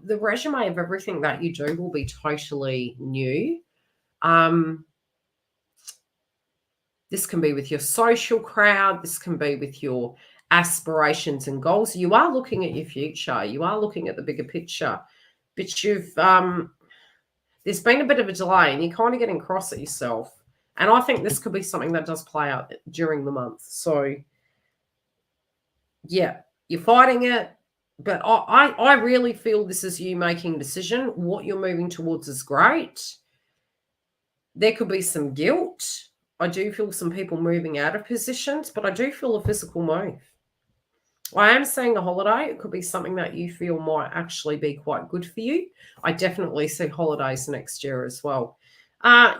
the resume of everything that you do will be totally new. This can be with your social crowd. This can be with your aspirations and goals. You are looking at your future. You are looking at the bigger picture. But you've there's been a bit of a delay and you're kind of getting cross at yourself. And I think this could be something that does play out during the month. So, yeah, you're fighting it. But I really feel this is you making a decision. What you're moving towards is great. There could be some guilt. I do feel some people moving out of positions, but I do feel a physical move. I am seeing a holiday. It could be something that you feel might actually be quite good for you. I definitely see holidays next year as well. I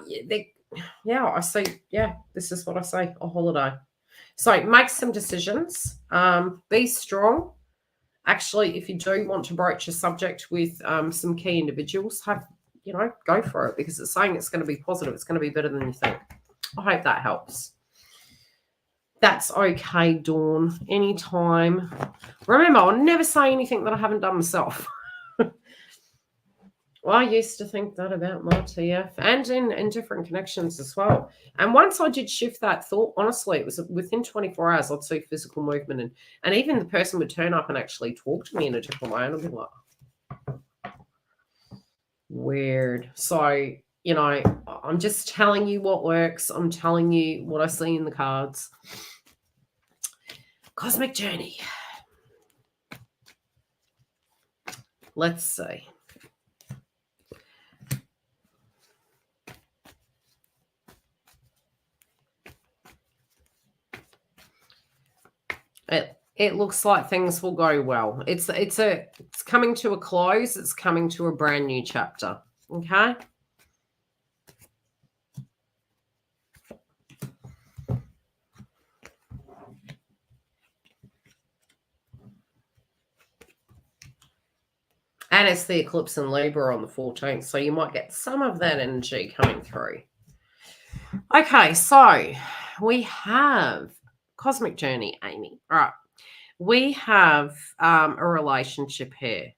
see. Yeah, this is what I say, a holiday. So make some decisions. Be strong. Actually, if you do want to broach a subject with some key individuals, go for it because it's saying it's going to be positive. It's going to be better than you think. I hope that helps. That's okay, Dawn. Anytime. Remember, I'll never say anything that I haven't done myself. Well, I used to think that about my TF and in different connections as well. And once I did shift that thought, honestly, it was within 24 hours, I'd see physical movement. And even the person would turn up and actually talk to me in a different way. And I'd be like, weird. So, you know, I'm just telling you what works. I'm telling you what I see in the cards. Cosmic journey. Let's see. It looks like things will go well. It's coming to a close. It's coming to a brand new chapter. Okay. And it's the eclipse in Libra on the 14th, so you might get some of that energy coming through. Okay, so we have Cosmic Journey, Amy. All right. We have a relationship here.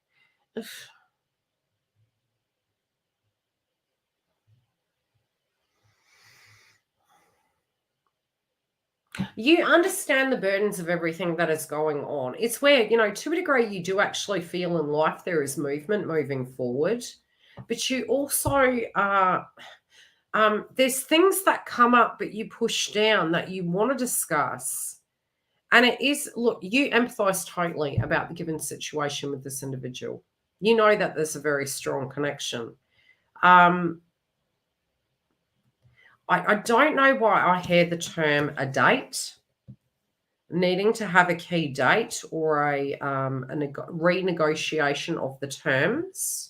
You understand the burdens of everything that is going on. It's where, you know, to a degree, you do actually feel in life there is movement moving forward, but you also there's things that come up, but you push down that you want to discuss. And it is, look, you empathize totally about the given situation with this individual. You know that there's a very strong connection. I don't know why I hear the term a date, needing to have a key date or a renegotiation of the terms.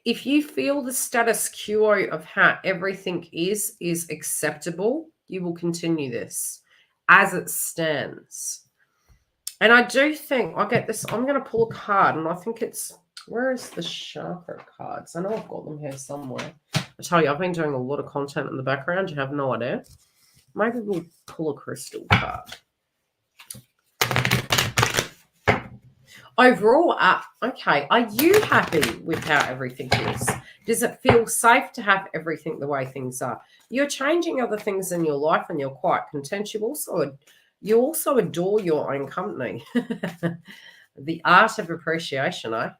If you feel the status quo of how everything is acceptable, you will continue this as it stands. And I do think I get this. I'm going to pull a card, and I think it's, where is the chakra cards? I know I've got them here somewhere. I tell you, I've been doing a lot of content in the background. You have no idea. Maybe we'll pull a crystal card. Overall, okay, are you happy with how everything is? Does it feel safe to have everything the way things are? You're changing other things in your life and you're quite content. You also adore your own company. The art of appreciation, eh?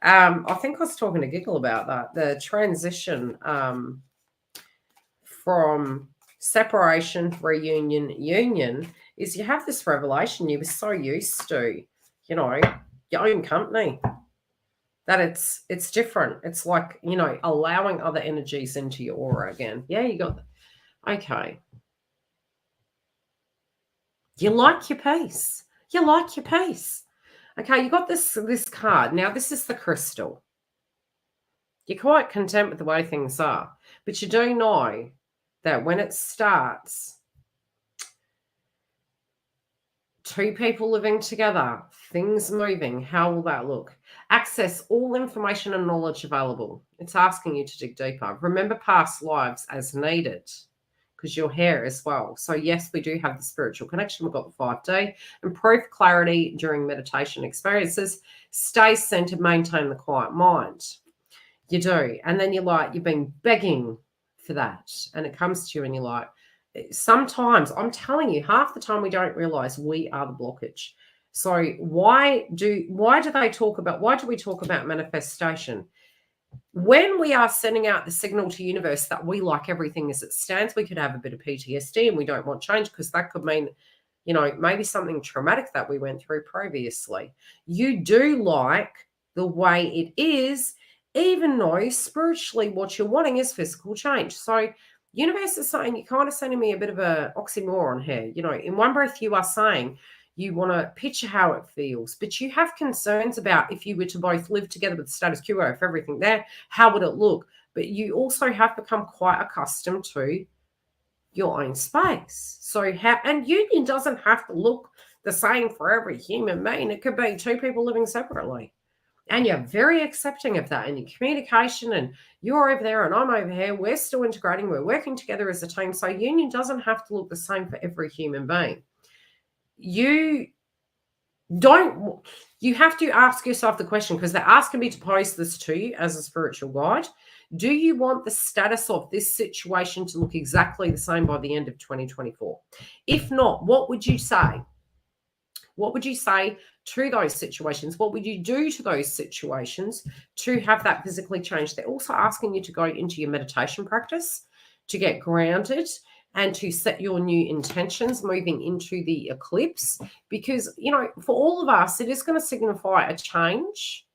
I think I was talking to Giggle about that. The transition from separation, reunion, union is you have this revelation you were so used to, you know, your own company, that it's different. It's like, you know, allowing other energies into your aura again. Yeah, you got that. Okay. You like your peace. You like your peace. Okay, you got this card. Now, this is the crystal. You're quite content with the way things are, but you do know that when it starts, two people living together, things moving, how will that look? Access all information and knowledge available. It's asking you to dig deeper. Remember past lives as needed, because you're here as well. So yes, we do have the spiritual connection. We've got the 5D. Improve clarity during meditation experiences. Stay centered, maintain the quiet mind. You do. And then you've been begging for that. And it comes to you and you're like, sometimes, I'm telling you, half the time we don't realize we are the blockage. So why do we talk about manifestation? When we are sending out the signal to universe that we like everything as it stands, we could have a bit of PTSD and we don't want change, because that could mean, you know, maybe something traumatic that we went through previously. You do like the way it is, even though spiritually what you're wanting is physical change. So universe is saying, you're kind of sending me a bit of a oxymoron here. You know, in one breath you are saying you want to picture how it feels, but you have concerns about if you were to both live together with the status quo, if everything there, how would it look? But you also have become quite accustomed to your own space. So and union doesn't have to look the same for every human being. It could be two people living separately. And you're very accepting of that in your communication, and you're over there and I'm over here. We're still integrating. We're working together as a team. So union doesn't have to look the same for every human being. You You have to ask yourself the question, because they're asking me to pose this to you as a spiritual guide. Do you want the status of this situation to look exactly the same by the end of 2024? If not, what would you say? What would you say to those situations? What would you do to those situations to have that physically change? They're also asking you to go into your meditation practice, to get grounded, and to set your new intentions moving into the eclipse. Because, for all of us, it is going to signify a change,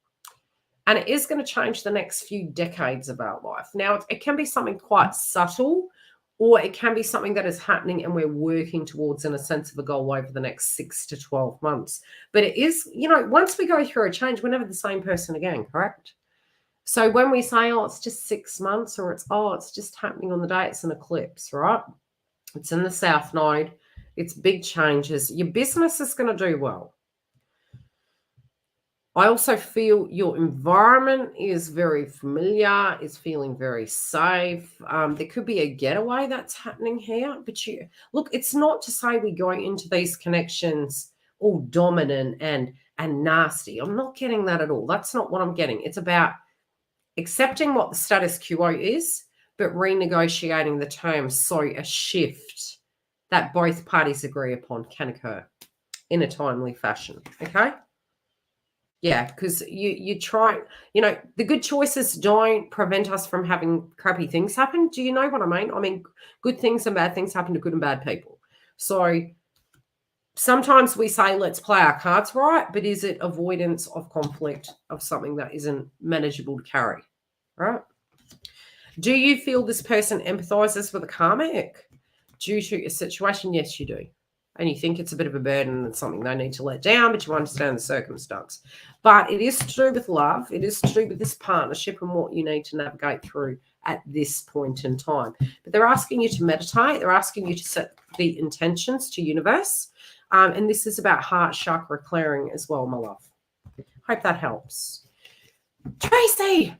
and it is going to change the next few decades of our life. Now, it can be something quite subtle, or it can be something that is happening and we're working towards in a sense of a goal over the next 6 to 12 months. But it is, once we go through a change, we're never the same person again, correct? So when we say, it's just 6 months, or it's just happening on the day it's an eclipse, right? It's in the South Node. It's big changes. Your business is going to do well. I also feel your environment is very familiar, is feeling very safe. There could be a getaway that's happening here. But look, it's not to say we go into these connections all dominant and nasty. I'm not getting that at all. That's not what I'm getting. It's about accepting what the status quo is, but renegotiating the terms so a shift that both parties agree upon can occur in a timely fashion. Okay? Yeah, because you try, the good choices don't prevent us from having crappy things happen. Do you know what I mean? I mean, good things and bad things happen to good and bad people. So sometimes we say, let's play our cards right, but is it avoidance of conflict, of something that isn't manageable to carry, right? Do you feel this person empathizes with a karmic due to a situation? Yes, you do. And you think it's a bit of a burden and something they need to let down, but you understand the circumstance. But it is to do with love. It is to do with this partnership and what you need to navigate through at this point in time. But they're asking you to meditate. They're asking you to set the intentions to universe. And this is about heart chakra clearing as well, my love. Hope that helps. Tracy!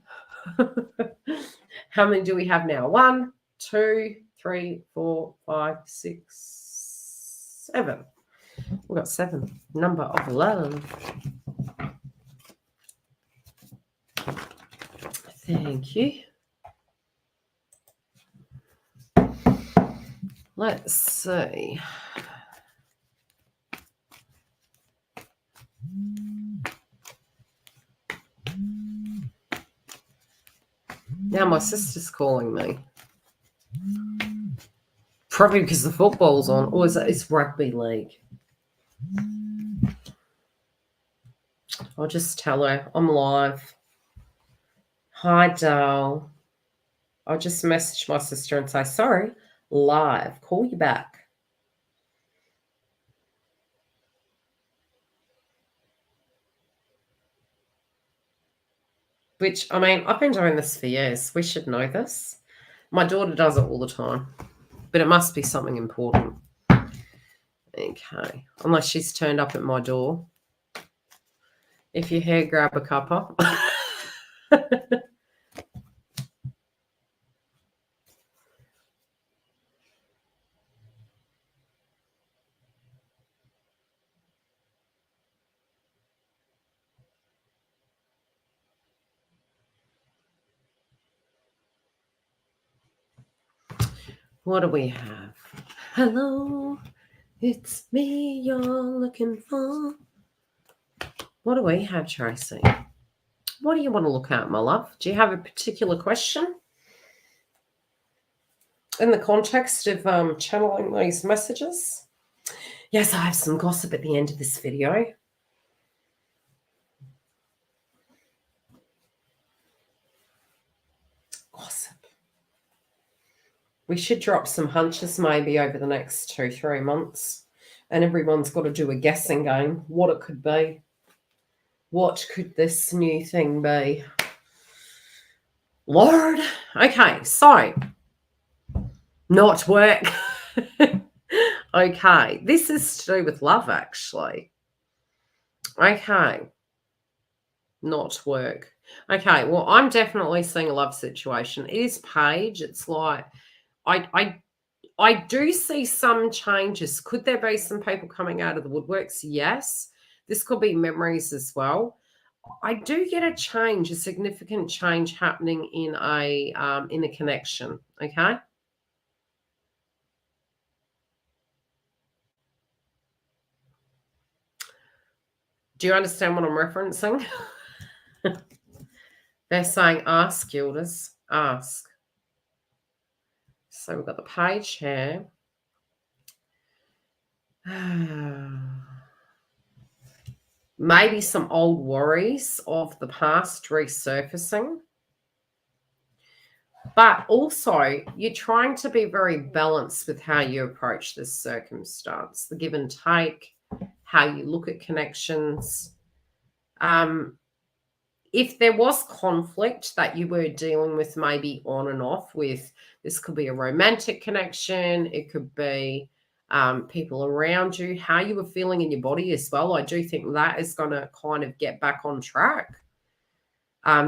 How many do we have now? 1, 2, 3, 4, 5, 6, 7. We've got 7. Number of love. Thank you. Let's see. Now my sister's calling me. Probably because the football's on, or it's rugby league. I'll just tell her I'm live. Hi, Dal. I'll just message my sister and say, sorry, live. Call you back. Which, I mean, I've been doing this for years. We should know this. My daughter does it all the time. But it must be something important. Okay. Unless she's turned up at my door. If you're here, grab a cuppa. What do we have? Hello, it's me you're looking for. What do we have, Tracy? What do you want to look at, my love? Do you have a particular question? In the context of channeling these messages? Yes, I have some gossip at the end of this video. Gossip. We should drop some hunches maybe over the next 2-3 months. And everyone's got to do a guessing game. What it could be. What could this new thing be? Lord. Okay, so. Not work. Okay, this is to do with love, actually. Okay. Not work. Okay, well, I'm definitely seeing a love situation. It is Paige. It's like, I do see some changes. Could there be some people coming out of the woodworks? Yes. This could be memories as well. I do get a change, a significant change happening in a connection. Okay. Do you understand what I'm referencing? They're saying ask, Yildiz, ask. So we've got the page here. Maybe some old worries of the past resurfacing. But also, you're trying to be very balanced with how you approach this circumstance, the give and take, how you look at connections. If there was conflict that you were dealing with maybe on and off with, this could be a romantic connection, it could be people around you, how you were feeling in your body as well. I do think that is going to kind of get back on track.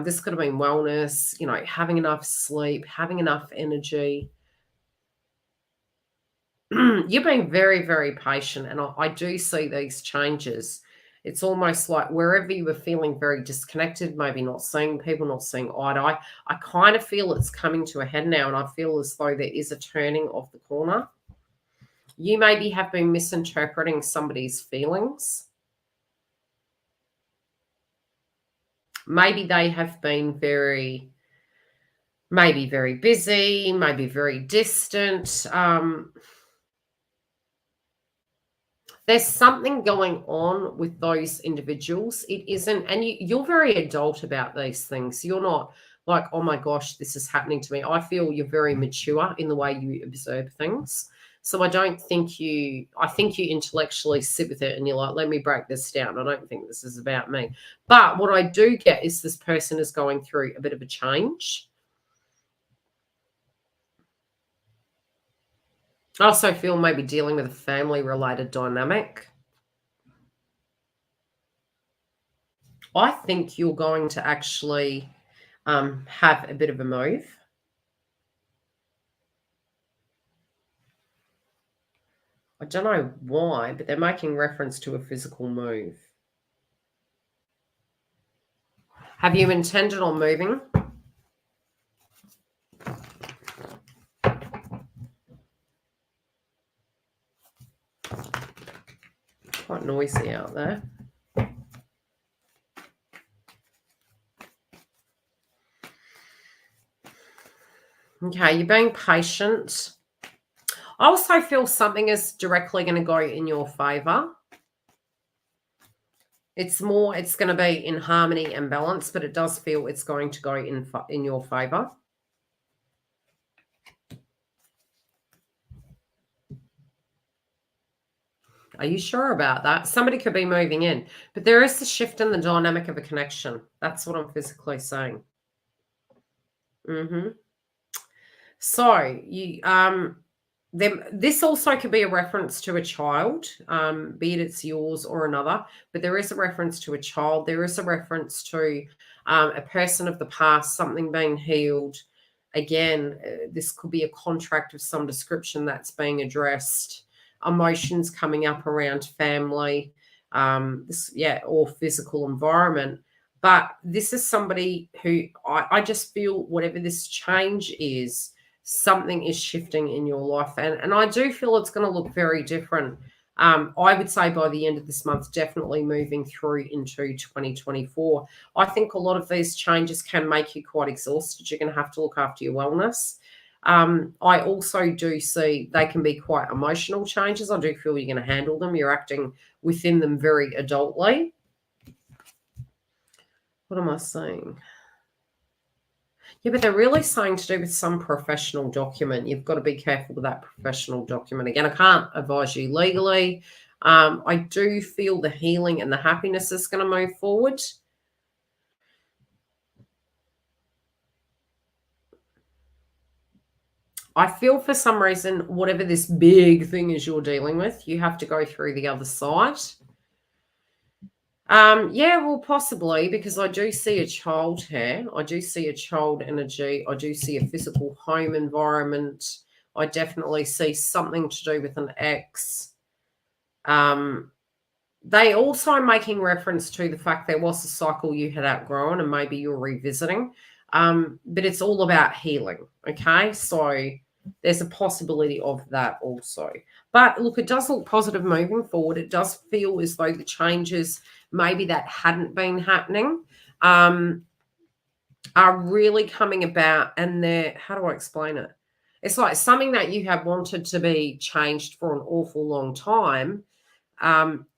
This could have been wellness, having enough sleep, having enough energy. You're being very, very patient, and I do see these changes. It's almost like wherever you were feeling very disconnected, maybe not seeing people, not seeing eye to eye, I kind of feel it's coming to a head now, and I feel as though there is a turning of the corner. You maybe have been misinterpreting somebody's feelings. Maybe they have been very busy, maybe very distant. There's something going on with those individuals. It isn't, and you're very adult about these things. You're not like, oh my gosh, this is happening to me. I feel you're very mature in the way you observe things. So I think you intellectually sit with it and you're like, let me break this down. I don't think this is about me. But what I do get is this person is going through a bit of a change. I also feel maybe dealing with a family-related dynamic. I think you're going to actually have a bit of a move. I don't know why, but they're making reference to a physical move. Have you intended on moving? Quite noisy out there. Okay, you're being patient. I also feel something is directly going to go in your favor. It's going to be in harmony and balance, but it does feel it's going to go in your favor. Are you sure about that? Somebody could be moving in, but there is a shift in the dynamic of a connection. That's what I'm physically saying. So this also could be a reference to a child, be it it's yours or another, but there is a reference to a child. There is a reference to a person of the past, something being healed. Again, this could be a contract of some description that's being addressed. Emotions coming up around family, or physical environment. But this is somebody who I just feel whatever this change is, something is shifting in your life. And I do feel it's going to look very different. I would say by the end of this month, definitely moving through into 2024. I think a lot of these changes can make you quite exhausted. You're going to have to look after your wellness. I also do see they can be quite emotional changes. I do feel you're going to handle them. You're acting within them very adultly. What am I saying? Yeah, but they're really saying to do with some professional document. You've got to be careful with that professional document. Again, I can't advise you legally. I do feel the healing and the happiness is going to move forward. I feel for some reason, whatever this big thing is you're dealing with, you have to go through the other side. Yeah, well, possibly, because I do see a child here. I do see a child energy. I do see a physical home environment. I definitely see something to do with an ex. They also making reference to the fact there was a cycle you had outgrown and maybe you're revisiting. But it's all about healing. Okay. So there's a possibility of that also. But look, it does look positive moving forward. It does feel as though the changes maybe that hadn't been happening are really coming about, and they're, how do I explain it? It's like something that you have wanted to be changed for an awful long time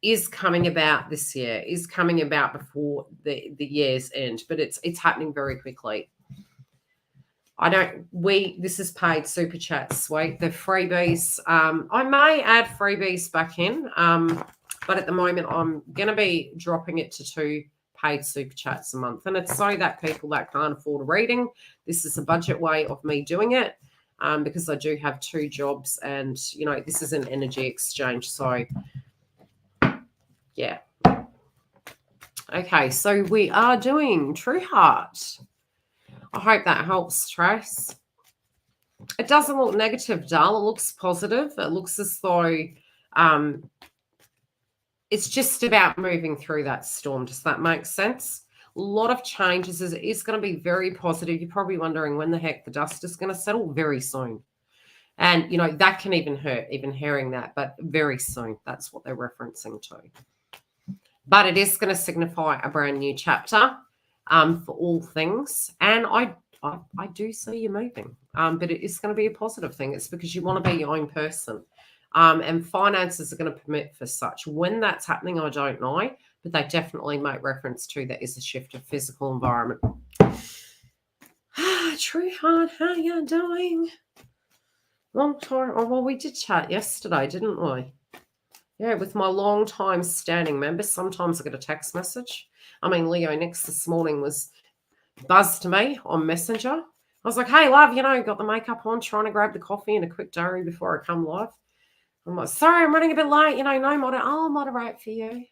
is coming about this year, is coming about before the year's end, but it's happening very quickly. This is paid super chat sweet. The freebies, I may add freebies back in, but at the moment I'm going to be dropping it to 2 paid super chats a month. And it's so that people that can't afford a reading, this is a budget way of me doing it, because I do have 2 jobs and, this is an energy exchange. So, yeah. Okay, so we are doing True Heart. I hope that helps, Trace. It doesn't look negative, Dal. It looks positive. It looks as though it's just about moving through that storm. Does that make sense? A lot of changes. It's going to be very positive. You're probably wondering when the heck the dust is going to settle. Very soon. And, that can even hurt, even hearing that, but very soon. That's what they're referencing to. But it is going to signify a brand new chapter for all things. And I do see you moving, but it is going to be a positive thing. It's because you want to be your own person. And finances are going to permit for such. When that's happening, I don't know, but they definitely make reference to that is a shift of physical environment. True Heart, how you doing? Long time. Oh, well, we did chat yesterday, didn't we? Yeah, with my long time standing members, sometimes I get a text message. I mean, Leo Nix this morning was buzzed to me on Messenger. I was like, hey, love, got the makeup on, trying to grab the coffee and a quick diary before I come live. I'm like, sorry, I'm running a bit late, no moderate. I'll moderate for you.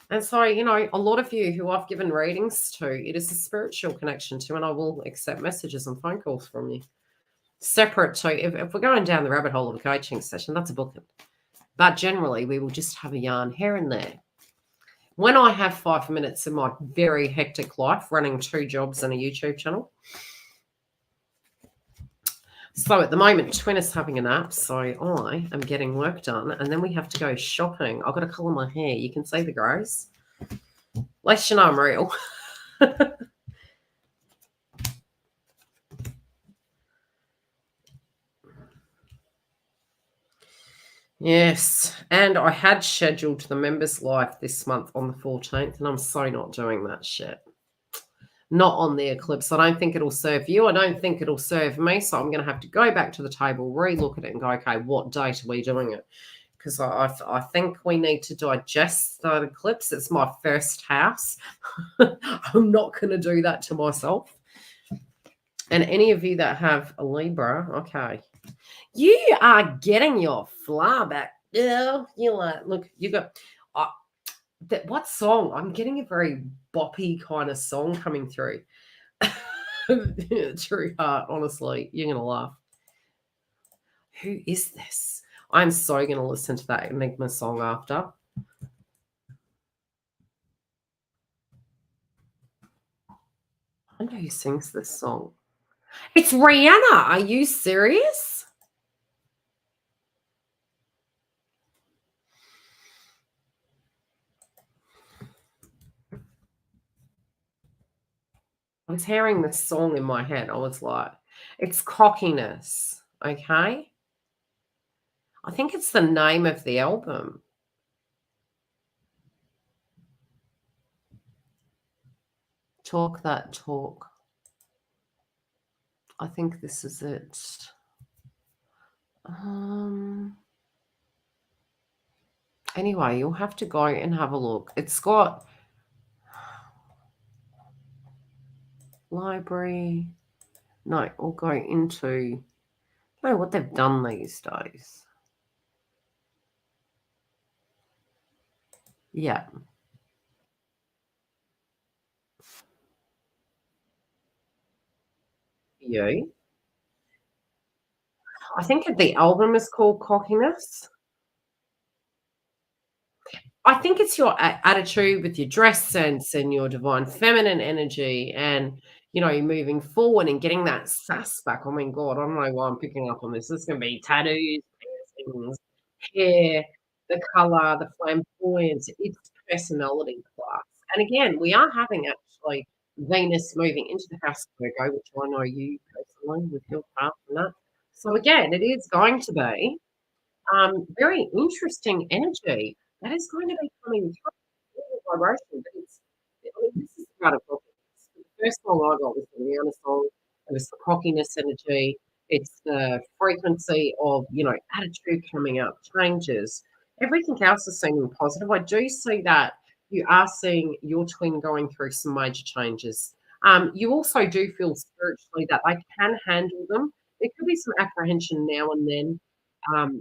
And so, a lot of you who I've given readings to, it is a spiritual connection to, and I will accept messages and phone calls from you. Separate to, if we're going down the rabbit hole of a coaching session, that's a booking. But generally, we will just have a yarn here and there. When I have 5 minutes in my very hectic life, running 2 jobs and a YouTube channel. So at the moment, Twin is having a nap, so I am getting work done, and then we have to go shopping. I've got to colour my hair. You can see the grays. At least you know I'm real. Yes, and I had scheduled the members live this month on the 14th, and I'm so not doing that shit. Not on the eclipse. I don't think it'll serve you. I don't think it'll serve me. So I'm going to have to go back to the table, relook at it and go, okay, what date are we doing it? Because I think we need to digest that eclipse. It's my first house. I'm not going to do that to myself. And any of you that have a Libra, okay. You are getting your flower back. Yeah, you're like, look, you got... what song? I'm getting a very boppy kind of song coming through. True Heart, honestly, you're going to laugh. Who is this? I'm so going to listen to that Enigma song after. I wonder who sings this song. It's Rihanna. Are you serious? I was hearing this song in my head. I was like, it's Cockiness, okay? I think it's the name of the album. Talk That Talk. I think this is it. Anyway, you'll have to go and have a look. It's got library. No, we'll go into... I don't know what they've done these days. Yeah. You. I think the album is called Cockiness. I think it's your attitude with your dress sense and your divine feminine energy and, moving forward and getting that sass back. Oh my God, I don't know why I'm picking up on this. This is gonna be tattoos, piercings, hair, the color, the flamboyance. It's personality class. And again, we are having actually Venus moving into the house of Virgo, which I know you personally with your path and that. So again, it is going to be very interesting energy that is going to be coming through the vibration. But this is about a book. The first song I got was the Rihanna song. It was the cockiness energy. It's the frequency of, attitude coming up, changes. Everything else is seeming positive. I do see that you are seeing your twin going through some major changes. You also do feel spiritually that they can handle them. There could be some apprehension now and then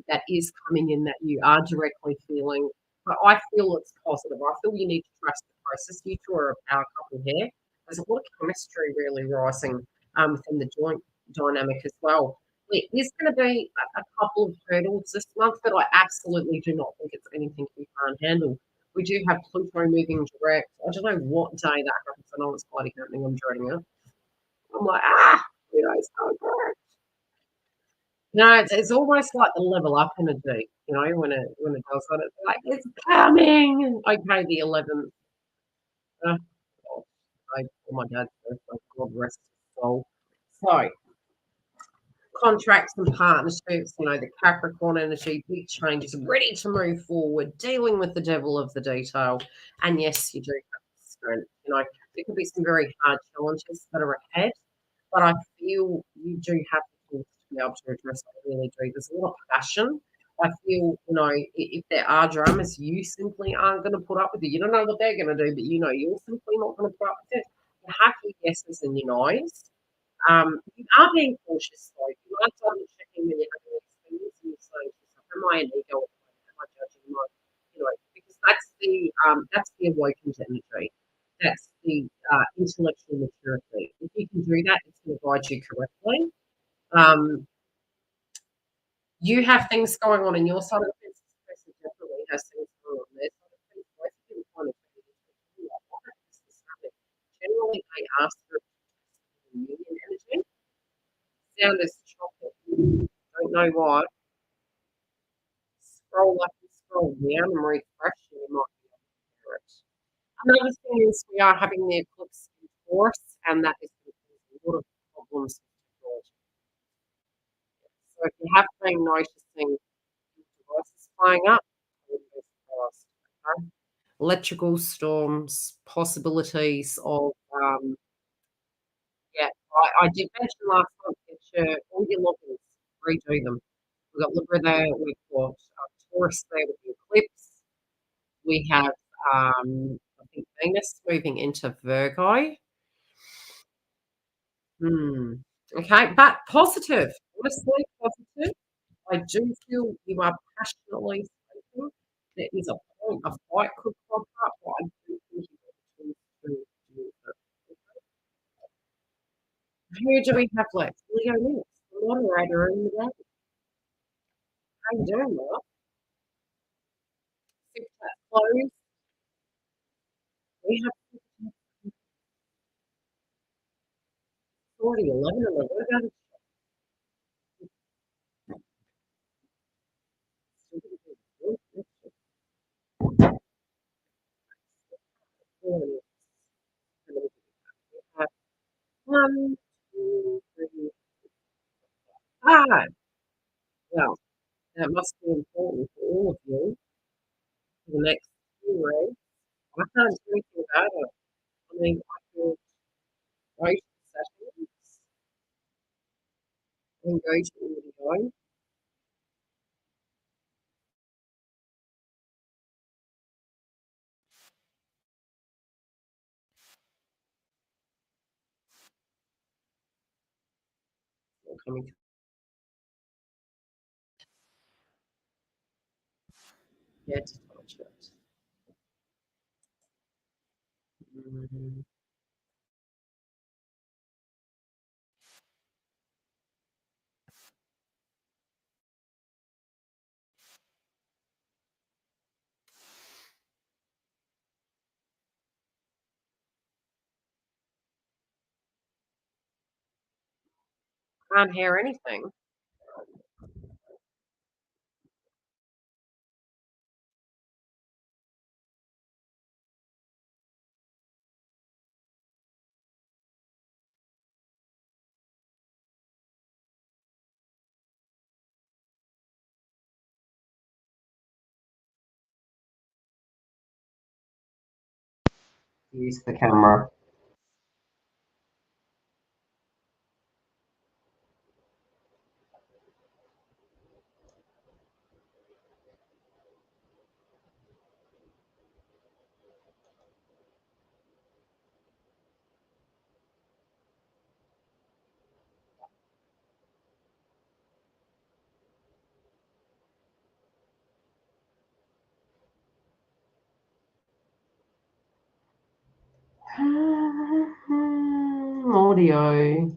that is coming in that you are directly feeling. But I feel it's positive. I feel you need to trust the process. You two are a power couple here. There's a lot of chemistry really rising within the joint dynamic as well. There's going to be a couple of hurdles this month, but I absolutely do not think it's anything you can't handle. We do have Pluto moving direct. I don't know what day that happens. I know it's bloody happening. I'm dreading it. I'm like, Pluto's going direct. No, it's almost like the level up energy, when it does that. It's like it's coming. Okay, the 11th. Uh, for my dad's birthday, God rest his soul. So contracts and partnerships, the Capricorn energy, big changes, ready to move forward, dealing with the devil of the detail. And yes, you do have strength. There could be some very hard challenges that are ahead, but I feel you do have the tools to be able to address it. I really do. There's a lot of passion. I feel, if there are dramas, you simply aren't going to put up with it. You don't know what they're going to do, but you're simply not going to put up with it. You have your yeses and your no's. You are being cautious though. You are double checking when you're having these things and you're saying to yourself, am I an ego? Am I judging my, because that's the awakened energy. That's the intellectual maturity. If you can do that, it's going to guide you correctly. Um, you have things going on in your side of the fence. This person definitely has things going on their side of the fence. Both of them kind of why is this happening? Generally, they ask for union energy. Sound is chocolate. Don't know why. Scroll up and scroll down and refresh, and you might be able to hear it. Another thing is we are having the eclipse in force, and that is going to cause a lot of problems with technology. So if you have been noticing devices flying up, I wouldn't be surprised. Okay? Electrical storms, possibilities of yeah. I did mention last month get all your logins, redo them. We've got Libra there, we've got Taurus there with the eclipse. We have, I think, Venus moving into Virgo. Hmm. Okay, but positive, honestly positive. I do feel you are passionately speaking. There is a point, a fight could crop up, but I do think you've got the tools to deal with it. Who do we have left? Leo Minutes, the moderator in the room. How you doing, Mark? Six that close. We have 40, 11, and what about one, two, three, five. Well, that must be important for all of you for the next few weeks. I can't do anything about it. I mean, I can go to sessions and go to the video. Or coming here to touch it. Mm, can't hear anything. Use the camera. Audio.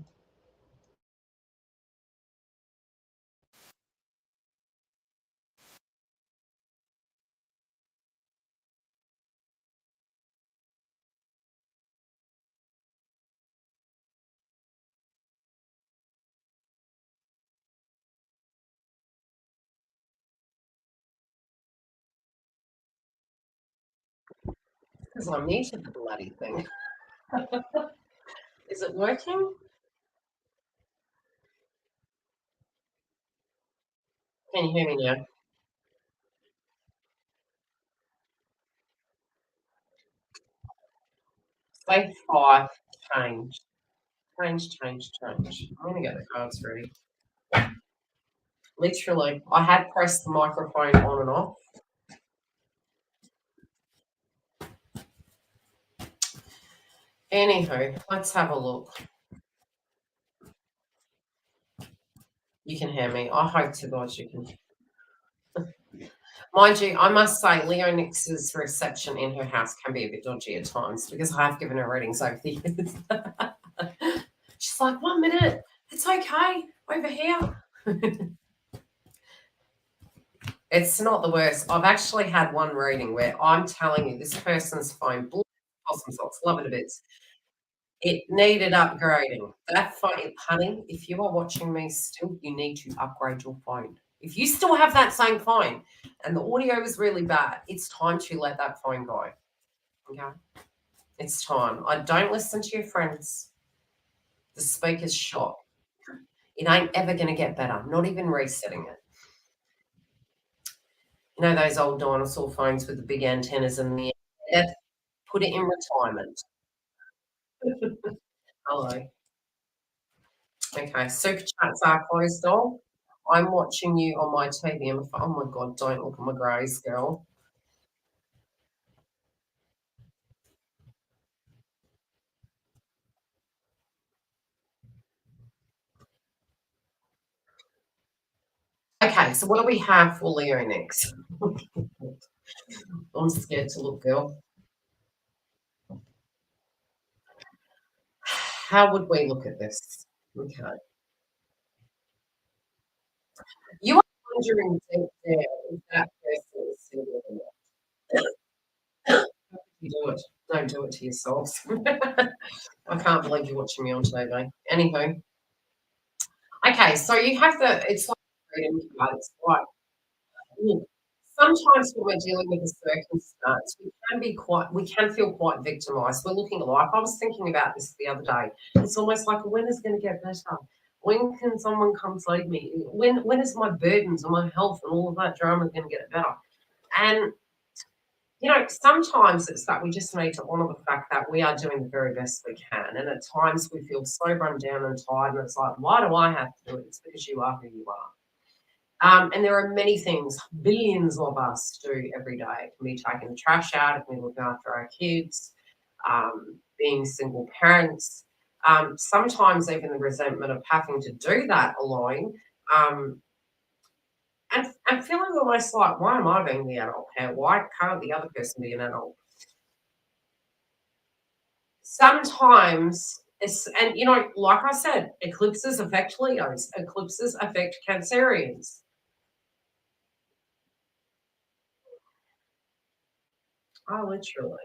Because I'm new to the bloody thing. Is it working? Can you hear me now? Say 5, change. Change. I'm gonna get the cards ready. Literally, I had pressed the microphone on and off. Anywho, let's have a look. You can hear me. I hope to God you can. Mind you, I must say, Leo Nix's reception in her house can be a bit dodgy at times because I have given her readings over the years. She's like, 1 minute, it's okay over here. It's not the worst. I've actually had one reading where I'm telling you this person's phone blew possum socks, love it a bit. It needed upgrading. That phone, honey, if you are watching me still, you need to upgrade your phone. If you still have that same phone and the audio is really bad, it's time to let that phone go. Okay? It's time. I don't listen to your friends. The speaker's shot. It ain't ever going to get better, not even resetting it. You know those old dinosaur phones with the big antennas in the end? Put it in retirement. Hello. Okay, super chats are closed off. I'm watching you on my TV. Oh my God, don't look at my greys, girl. Okay, so what do we have for Leo next? I'm scared to look, girl. How would we look at this? Okay. You are wondering deep down if that person is single or not. You do it. Don't do it to yourselves. I can't believe you're watching me on TV. Anywho, okay, so you have it's like freedom cards, right? Look, sometimes when we're dealing with a circumstance, we can feel quite victimized. We're looking alike. I was thinking about this the other day. It's almost like when is it going to get better? When can someone come save me? When is my burdens and my health and all of that drama going to get better? And sometimes it's that we just need to honor the fact that we are doing the very best we can. And at times we feel so run down and tired, and it's like, why do I have to do it? It's because you are who you are. And there are many things billions of us do every day. It can be taking the trash out, it can be looking after our kids, being single parents. Sometimes even the resentment of having to do that alone, um, and feeling almost like, why am I being the adult here? Why can't the other person be an adult? Sometimes and like I said, eclipses affect Leos, eclipses affect Cancerians. Oh, literally.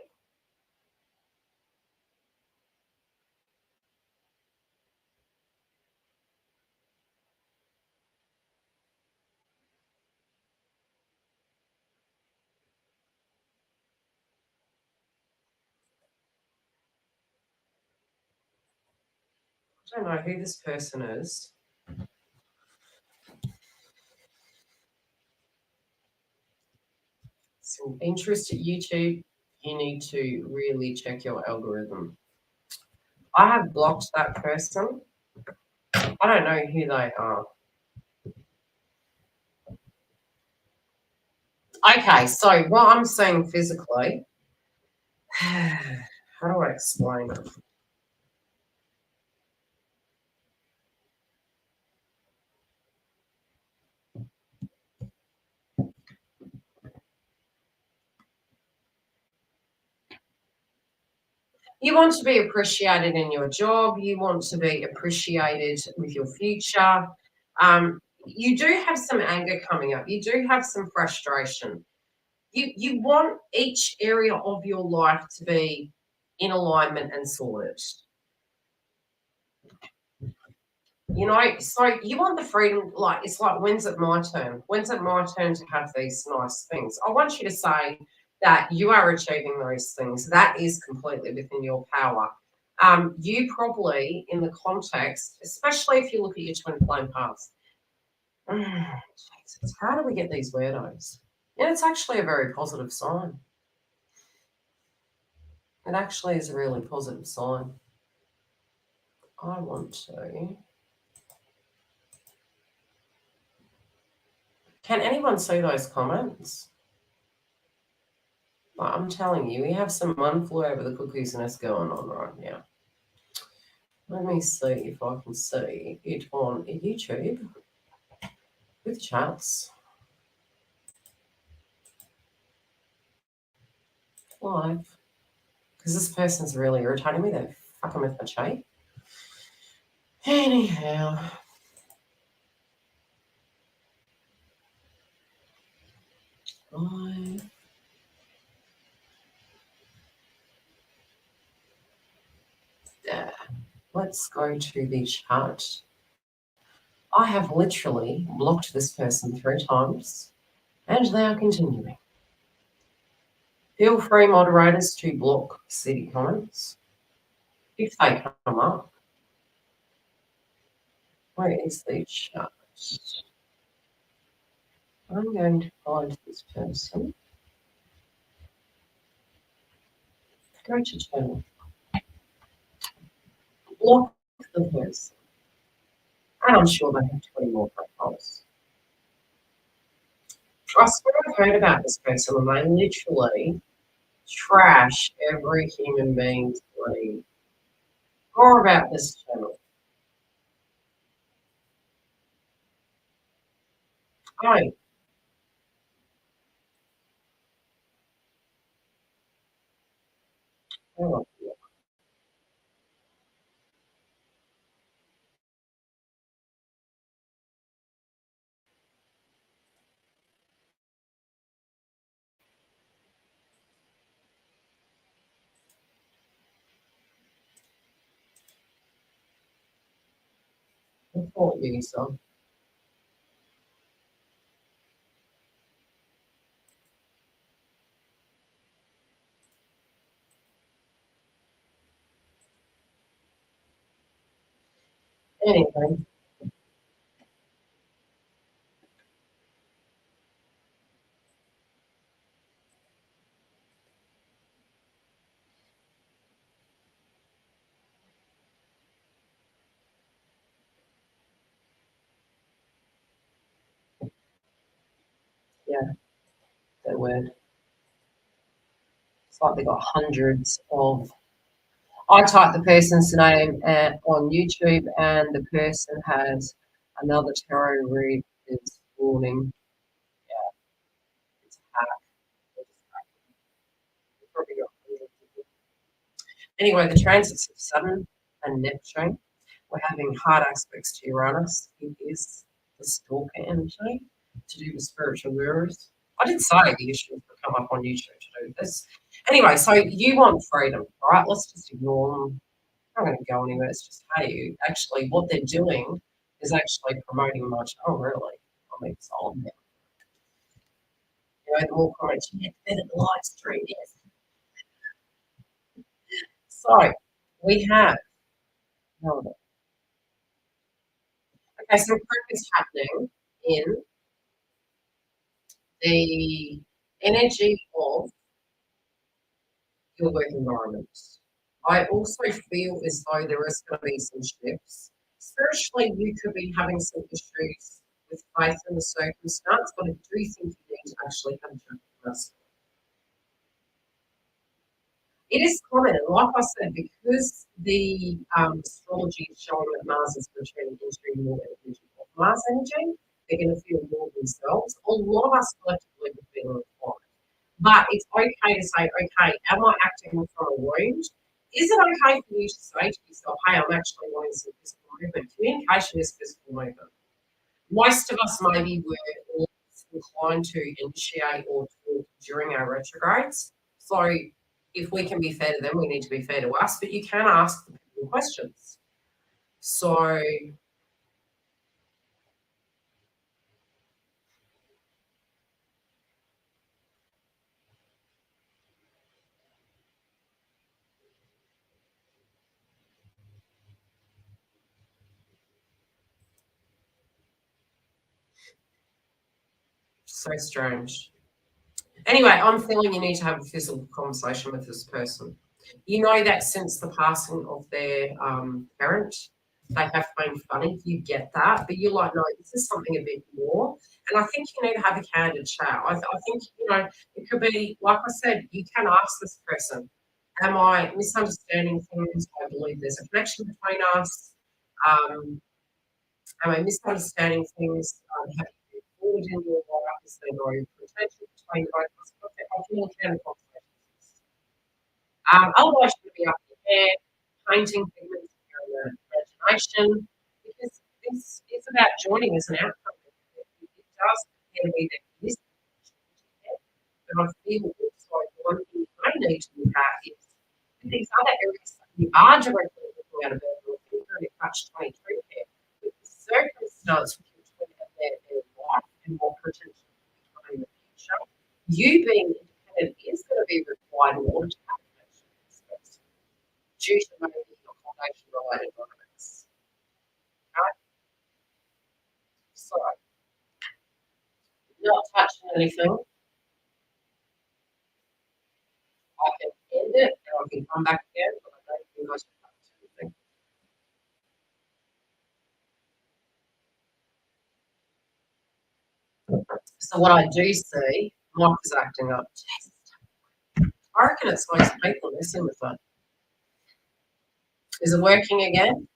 I don't know who this person is. Some interest at YouTube. You need to really check your algorithm. I have blocked that person. I don't know who they are. Okay, so what I'm seeing physically, how do I explain it? You want to be appreciated in your job. You want to be appreciated with your future. You do have some anger coming up. You do have some frustration. You want each area of your life to be in alignment and sorted. You know, so you want the freedom, like it's like, when's it my turn? When's it my turn to have these nice things? I want you to say that you are achieving those things. That is completely within your power. You probably, in the context, especially if you look at your twin flame paths, Jesus, how do we get these weirdos? And it's actually a very positive sign. It actually is a really positive sign. I want to. Can anyone see those comments? I'm telling you, we have some one flew over the cuckoo's nest going on right now. Let me see if I can see it on YouTube with chats live. Because this person's really irritating me. They're fucking with my chat. Anyhow. Let's go to the chat. I have literally blocked this person 3 times and they are continuing. Feel free, moderators, to block city comments if they come up. Where is the chat? I'm going to find this person. Go to channel. Block the person. And I'm sure they have 20 more profiles. I swear I've heard about this person and they literally trash every human being's belief. More about this channel. Oh, oh, I thought you so. Anyway. Yeah, they're weird. It's like they got hundreds of. I typed the person's name on YouTube, and the person has another tarot read this morning. Yeah, it's hacked. Probably got hundreds of them. Anyway, the transits of Saturn and Neptune, we're having hard aspects to Uranus. It is the stalker energy to do with spiritual gurus. I did say the issues would come up on YouTube to do this. Anyway, so you want freedom, all right? Let's just ignore them. I'm not going to go anywhere. It's just, hey, actually, what they're doing is actually promoting my channel, really. I mean, it's on there. You know, the more comments you get, the better the live stream is. So we have, hold on. Okay, so prep is happening in the energy of your work environment. I also feel as though there is going to be some shifts. Spiritually, you could be having some issues with faith in the circumstance, but I do think you need to actually have a check with us. It is common, and like I said, because the astrology is showing that Mars is returning into more energy of Mars energy, they're going to feel more themselves. A lot of us collectively will feel required. But it's okay to say, okay, am I acting from a wound? Is it okay for you to say to yourself, hey, I'm actually wanting some physical movement? Communication is physical movement. Most of us maybe were less inclined to initiate or talk during our retrogrades. So if we can be fair to them, we need to be fair to us, but you can ask the people questions. So so strange. Anyway, I'm feeling you need to have a physical conversation with this person. You know that since the passing of their parent, they have been funny. You get that, but you're like, no, this is something a bit more. And I think you need to have a candid chat. I think, it could be, like I said, you can ask this person, am I misunderstanding things? I believe there's a connection between us. Um, am I misunderstanding things? Have you moved forward in your life? Is there no potential between both of us? I feel kind of conversations. Otherwise, you're going to be up in the air, painting pigments in your imagination, because this is about joining as an outcome. It does appear to be that this but I feel also one thing you may need to look at is these other areas that you are directly looking at about your finger and it touched 23 there. With the circumstance with your twin and their life and what potential can become in the future, you being independent is going to be required in order to have a connection with this person due to maybe your foundation related dynamics. Right? So, not touching anything, I can end it and I can come back again, but I don't think I should touch anything. So what I do see, Mike is acting up. I reckon it's most people messing with it. Is it working again?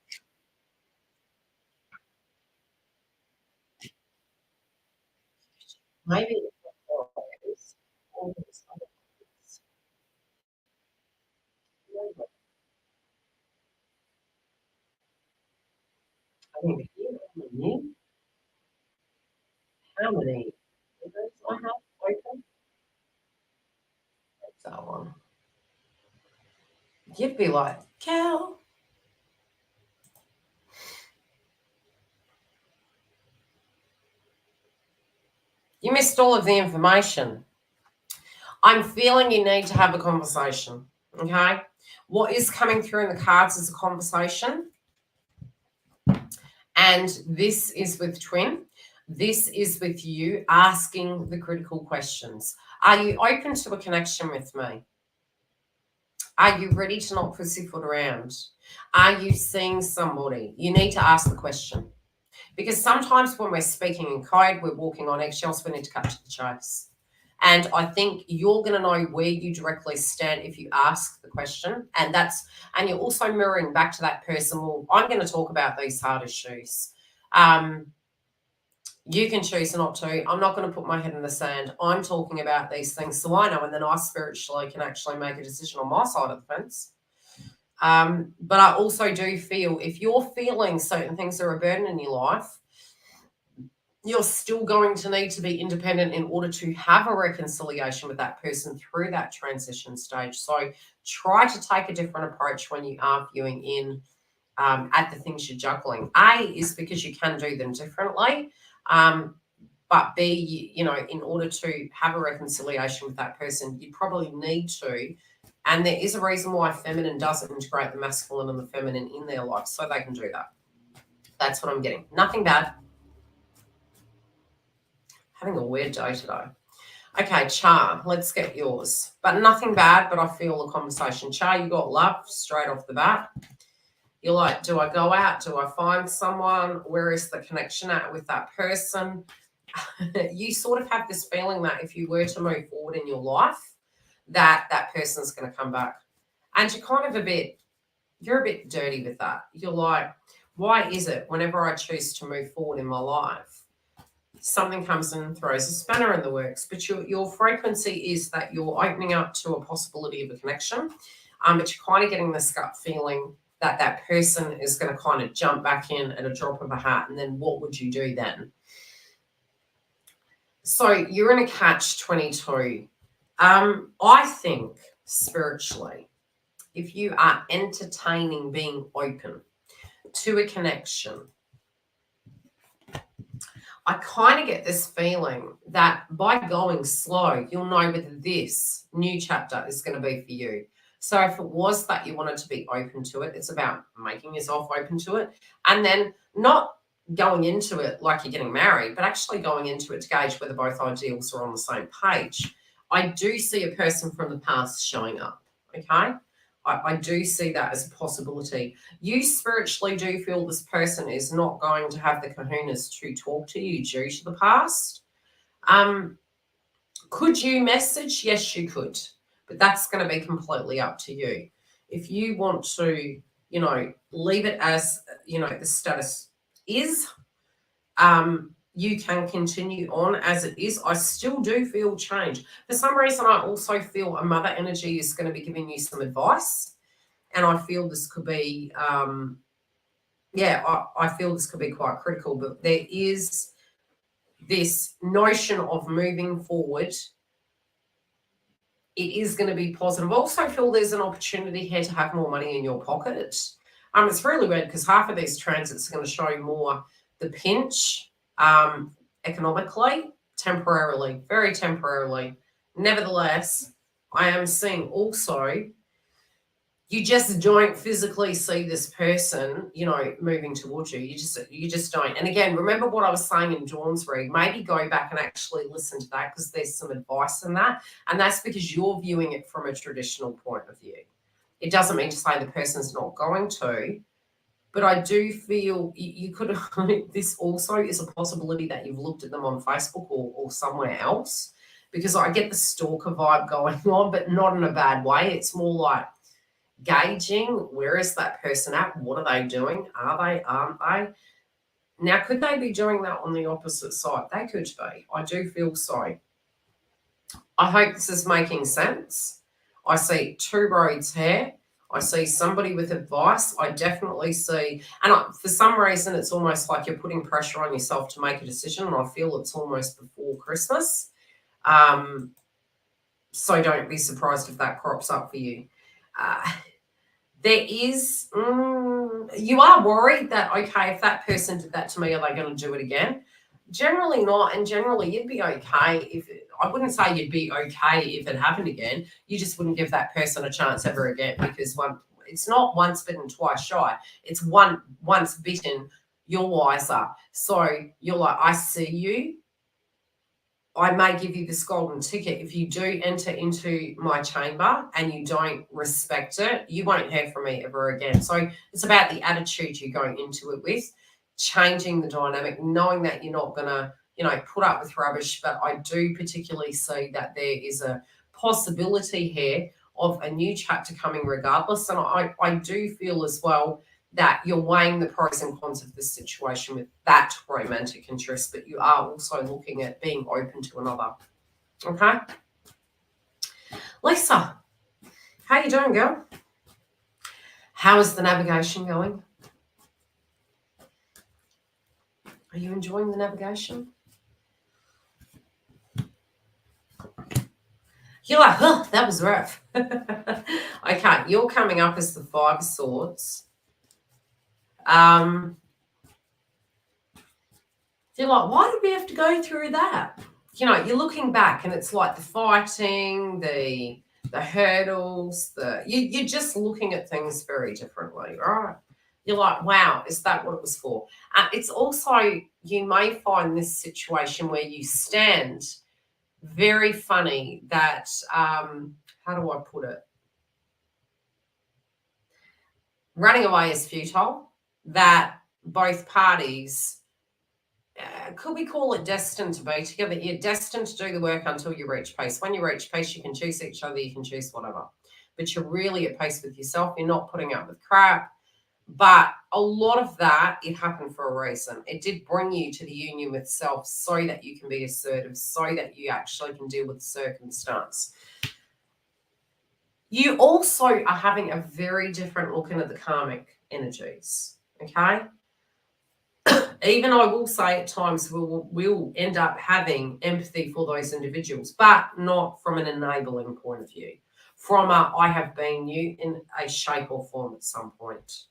Maybe it's not always. All these other things. I mean, here how many windows I have open? That's that one. You'd be like, Cal, you missed all of the information. I'm feeling you need to have a conversation. Okay. What is coming through in the cards is a conversation. And this is with twin. This is with you asking the critical questions. Are you open to a connection with me? Are you ready to not pussyfoot around? Are you seeing somebody? You need to ask the question. Because sometimes when we're speaking in code, we're walking on eggshells, we need to cut to the chase. And I think you're going to know where you directly stand if you ask the question. And you're also mirroring back to that person. Well, I'm going to talk about these hard issues. You can choose not to. I'm not going to put my head in the sand. I'm talking about these things so I know, and then I spiritually can actually make a decision on my side of the fence. But I also do feel if you're feeling certain things are a burden in your life, you're still going to need to be independent in order to have a reconciliation with that person through that transition stage. So try to take a different approach when you are viewing in at the things you're juggling. A is because you can do them differently. But B, in order to have a reconciliation with that person, you probably need to. And there is a reason why feminine doesn't integrate the masculine and the feminine in their life, so they can do that. That's what I'm getting. Nothing bad. Having a weird day today. Okay, Char, let's get yours. But nothing bad, but I feel the conversation. Char, you got love straight off the bat. You're like, do I go out? Do I find someone? Where is the connection at with that person? You sort of have this feeling that if you were to move forward in your life, that person's going to come back. And you're kind of you're a bit dirty with that. You're like, why is it whenever I choose to move forward in my life, something comes and throws a spanner in the works? But your frequency is that you're opening up to a possibility of a connection, but you're kind of getting this gut feeling that person is going to kind of jump back in at a drop of a hat. And then what would you do then? So you're in a catch-22. I think spiritually, if you are entertaining being open to a connection, I kind of get this feeling that by going slow, you'll know whether this new chapter is going to be for you. So if it was that you wanted to be open to it, it's about making yourself open to it, and then not going into it like you're getting married, but actually going into it to gauge whether both ideals are on the same page. I do see a person from the past showing up, okay? I do see that as a possibility. You spiritually do feel this person is not going to have the kahunas to talk to you due to the past. Could you message? Yes, you could. But that's going to be completely up to you. If you want to, leave it as, the status is, you can continue on as it is. I still do feel change. For some reason, I also feel a mother energy is going to be giving you some advice. And I feel this could be, I feel this could be quite critical. But there is this notion of moving forward. It is going to be positive. I also feel there's an opportunity here to have more money in your pocket. It's really weird because half of these transits are going to show more the pinch economically, temporarily, very temporarily. Nevertheless, I am seeing also you just don't physically see this person, moving towards you. You just don't. And again, remember what I was saying in Dawn's read. Maybe go back and actually listen to that because there's some advice in that. And that's because you're viewing it from a traditional point of view. It doesn't mean to say the person's not going to, but I do feel you could – this also is a possibility that you've looked at them on Facebook or somewhere else, because I get the stalker vibe going on, but not in a bad way. It's more like gauging, where is that person at? What are they doing? Are they? Aren't they? Now, could they be doing that on the opposite side? They could be. I do feel so. I hope this is making sense. I see two roads here. I see somebody with advice. I definitely see, and for some reason, it's almost like you're putting pressure on yourself to make a decision, and I feel it's almost before Christmas. So don't be surprised if that crops up for you. There is, you are worried that, okay, if that person did that to me, are they going to do it again? Generally not, and generally you'd be okay I wouldn't say you'd be okay if it happened again. You just wouldn't give that person a chance ever again, because it's not once bitten, twice shy. It's once bitten, you're wiser. So you're like, I see you. I may give you this golden ticket. If you do enter into my chamber and you don't respect it, you won't hear from me ever again. So it's about the attitude you're going into it with, changing the dynamic, knowing that you're not going to, put up with rubbish. But I do particularly see that there is a possibility here of a new chapter coming regardless. And I do feel as well that you're weighing the pros and cons of this situation with that romantic interest, but you are also looking at being open to another. Okay? Lisa, how you doing, girl? How is the navigation going? Are you enjoying the navigation? You're like, oh, that was rough. Okay, you're coming up as the Five of Swords. You're like, why did we have to go through that? You're looking back and it's like the fighting, the hurdles, you're just looking at things very differently, right? You're like, wow, is that what it was for? It's also, you may find this situation where you stand very funny that, how do I put it? Running away is futile, that both parties, could we call it destined to be together? You're destined to do the work until you reach peace. When you reach peace, you can choose each other, you can choose whatever. But you're really at peace with yourself. You're not putting up with crap. But a lot of that, it happened for a reason. It did bring you to the union with self so that you can be assertive, so that you actually can deal with the circumstance. You also are having a very different look into the karmic energies, okay? Even I will say at times we'll end up having empathy for those individuals, but not from an enabling point of view. From a, I have been you in a shape or form at some point.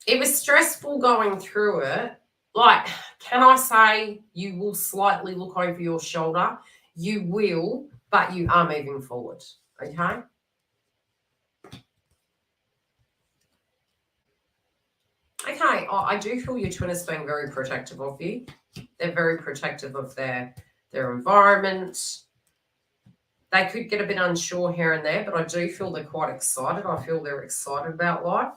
It was stressful going through it. Like, can I say you will slightly look over your shoulder? You will, but you are moving forward, okay? Okay, I do feel your twin is being very protective of you. They're very protective of their environment. They could get a bit unsure here and there, but I do feel they're quite excited. I feel they're excited about life.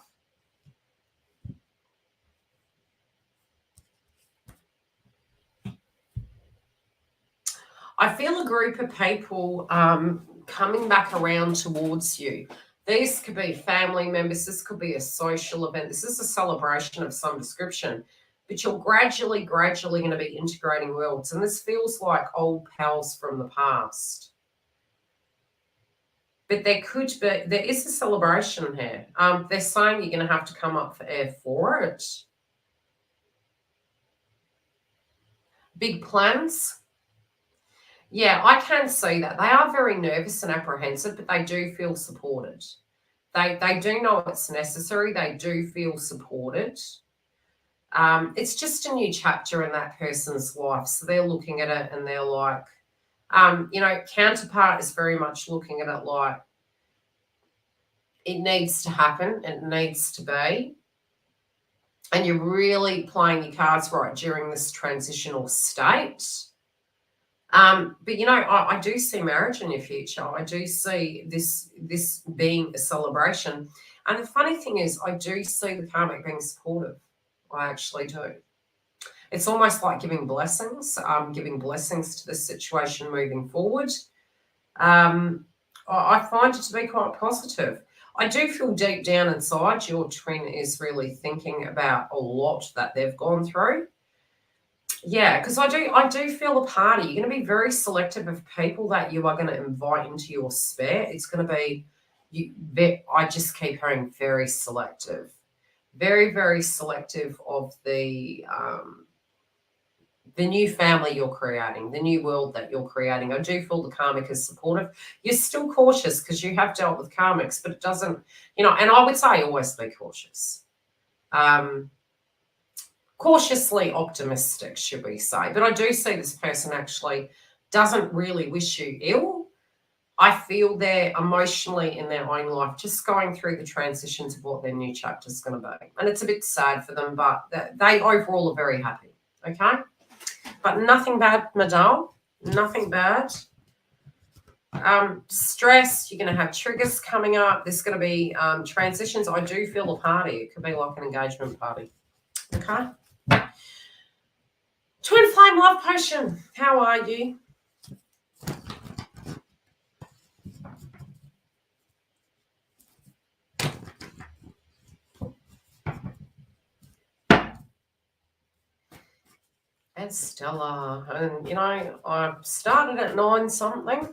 I feel a group of people coming back around towards you. These could be family members. This could be a social event. This is a celebration of some description. But you're gradually going to be integrating worlds. And this feels like old pals from the past. But there is a celebration here. They're saying you're going to have to come up for air for it. Big plans. Yeah, I can see that. They are very nervous and apprehensive, but they do feel supported. They do know it's necessary. They do feel supported. It's just a new chapter in that person's life. So they're looking at it and they're like, counterpart is very much looking at it like it needs to happen. It needs to be. And you're really playing your cards right during this transitional state. But I do see marriage in your future. I do see this being a celebration. And the funny thing is, I do see the karmic being supportive. I actually do. It's almost like giving blessings to this situation moving forward. I find it to be quite positive. I do feel deep down inside your twin is really thinking about a lot that they've gone through. Yeah, because I do feel a party. You're going to be very selective of people that you are going to invite into your sphere. It's going to be I just keep hearing very selective, very, very selective of the new family you're creating, the new world that you're creating. I do feel the karmic is supportive. You're still cautious because you have dealt with karmics, but it doesn't, and I would say always be cautious. Cautiously optimistic, should we say. But I do see this person actually doesn't really wish you ill. I feel they're emotionally in their own life just going through the transitions of what their new chapter is going to be. And it's a bit sad for them, but they overall are very happy, okay? But nothing bad, Madal, nothing bad. Stress, you're going to have triggers coming up. There's going to be transitions. I do feel a party. It could be like an engagement party, okay? Twin Flame Love Potion, how are you? And Stella, and I started at 9 something.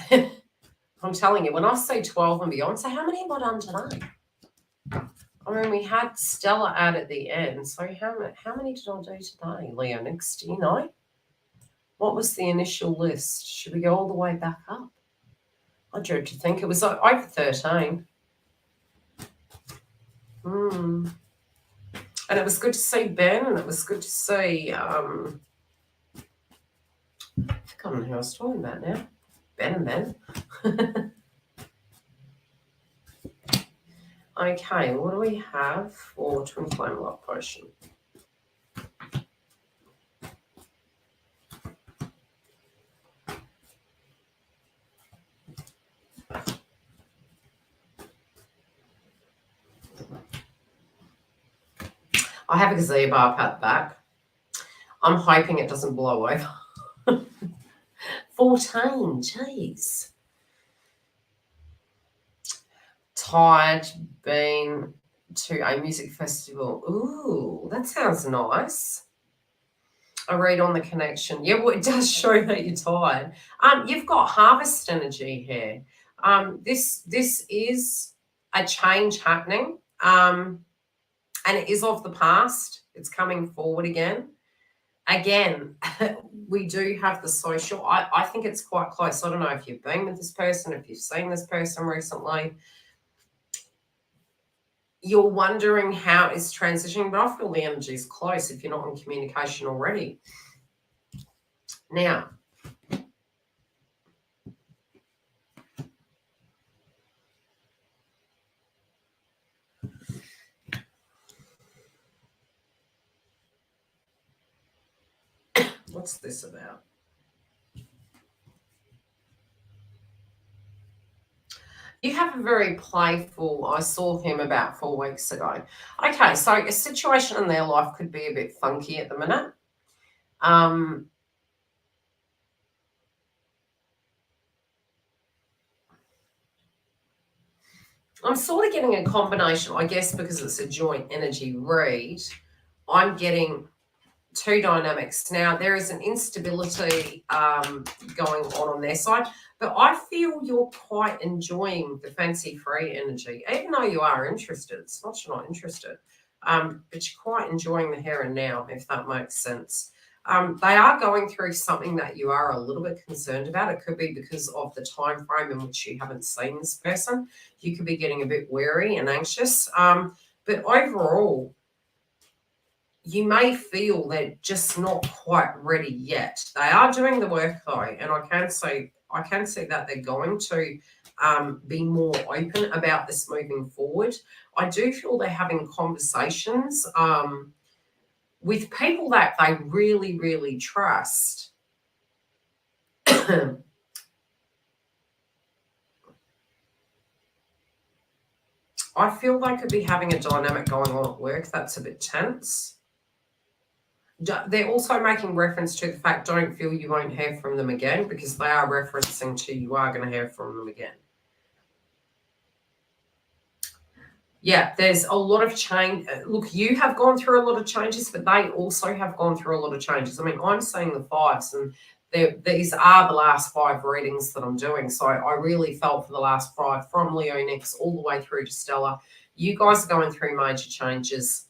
I'm telling you, when I say 12 and beyond, so how many have I done today? I mean, we had Stella out at the end, so how many did I do today, Leonix? Do you know? What was the initial list? Should we go all the way back up? I dread to think it was over 13. And it was good to see Ben, and it was good to see, I can't know who I was talking about now. Ben and Ben. Okay, what do we have for twin flame love potion? I have a gazebo up at the back. I'm hoping it doesn't blow over. 14, jeez. Tired, been to a music festival. Ooh, that sounds nice. I read on the connection. Yeah, well, it does show that you're tired. You've got harvest energy here. This is a change happening. And it is of the past. It's coming forward again. Again, we do have the social. I think it's quite close. I don't know if you've been with this person, if you've seen this person recently. You're wondering how it's transitioning, but I feel the energy is close if you're not in communication already. Now, what's this about? You have a very playful, I saw him about 4 weeks ago. Okay, so a situation in their life could be a bit funky at the minute. I'm sort of getting a combination, I guess, because it's a joint energy read. I'm getting two dynamics. Now, there is an instability going on their side, but I feel you're quite enjoying the fancy-free energy, even though you are interested. It's not you're not interested, but you're quite enjoying the here and now, if that makes sense. They are going through something that you are a little bit concerned about. It could be because of the time frame in which you haven't seen this person. You could be getting a bit wary and anxious. But overall, you may feel they're just not quite ready yet. They are doing the work though, and I can see that they're going to be more open about this moving forward. I do feel they're having conversations with people that they really, really trust. I feel they could be having a dynamic going on at work that's a bit tense. They're also making reference to the fact, don't feel you won't hear from them again, because they are referencing to you are going to hear from them again. Yeah, there's a lot of change. Look, you have gone through a lot of changes, but they also have gone through a lot of changes. I mean, I'm seeing the fives, and these are the last 5 readings that I'm doing. So I really felt for the last 5, from Leonix all the way through to Stella. You guys are going through major changes.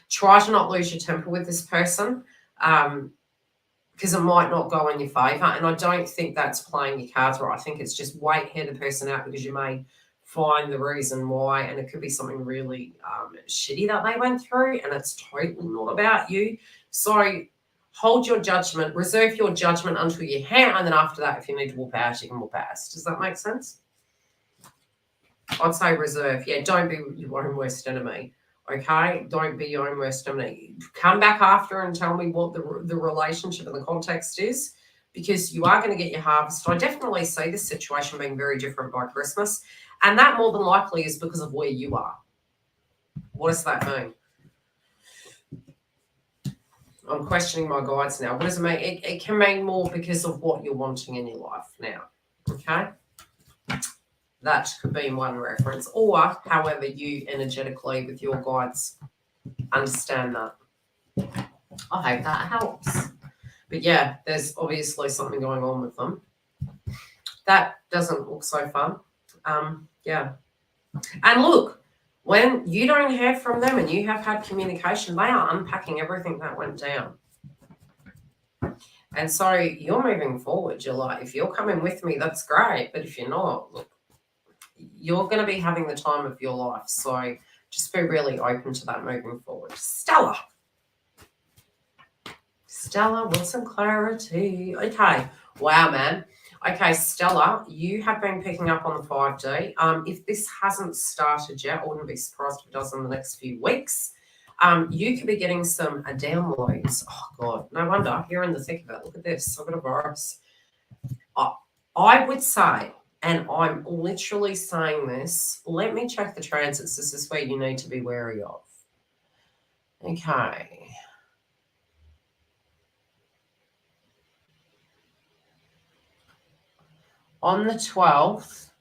Try to not lose your temper with this person, because it might not go in your favour. And I don't think that's playing your cards right. I think it's just wait, hear the person out, because you may find the reason why, and it could be something really shitty that they went through, and it's totally not about you. So hold your judgment, reserve your judgment until you hear, and then after that, if you need to whoop out, you can whoop out. Does that make sense? I'd say reserve. Yeah, don't be your own worst enemy. Okay, don't be your own worst enemy. Come back after and tell me what the relationship and the context is, because you are going to get your harvest. I definitely see this situation being very different by Christmas, and that more than likely is because of where you are. What does that mean? I'm questioning my guides now. What does it mean? It can mean more because of what you're wanting in your life now. Okay? That could be one reference, or however you energetically with your guides understand that. I hope that helps. But yeah, there's obviously something going on with them. That doesn't look so fun. Yeah. And look, when you don't hear from them and you have had communication, they are unpacking everything that went down. And so you're moving forward. You're like, if you're coming with me, that's great. But if you're not, look, you're going to be having the time of your life. So just be really open to that moving forward. Stella wants some clarity. Okay. Wow, man. Okay, Stella, you have been picking up on the 5D. If this hasn't started yet, I wouldn't be surprised if it does in the next few weeks. You could be getting some downloads. Oh, God, no wonder. You're in the thick of it. Look at this. I've got a virus. I would say, and I'm literally saying this, let me check the transits. This is where you need to be wary of. Okay. On the 12th,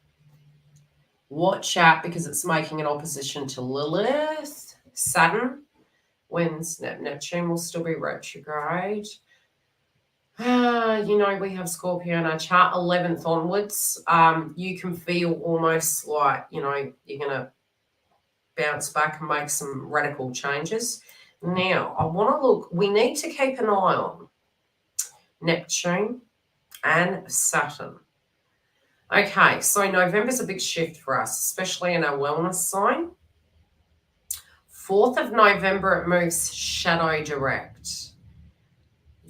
watch out because it's making an opposition to Lilith, Saturn, wins. Neptune will still be retrograde. You know, we have Scorpio in our chart, 11th onwards. You can feel almost like, you know, you're going to bounce back and make some radical changes. Now, I want to look, we need to keep an eye on Neptune and Saturn. Okay, so November's a big shift for us, especially in our wellness sign. 4th of November, it moves shadow direct.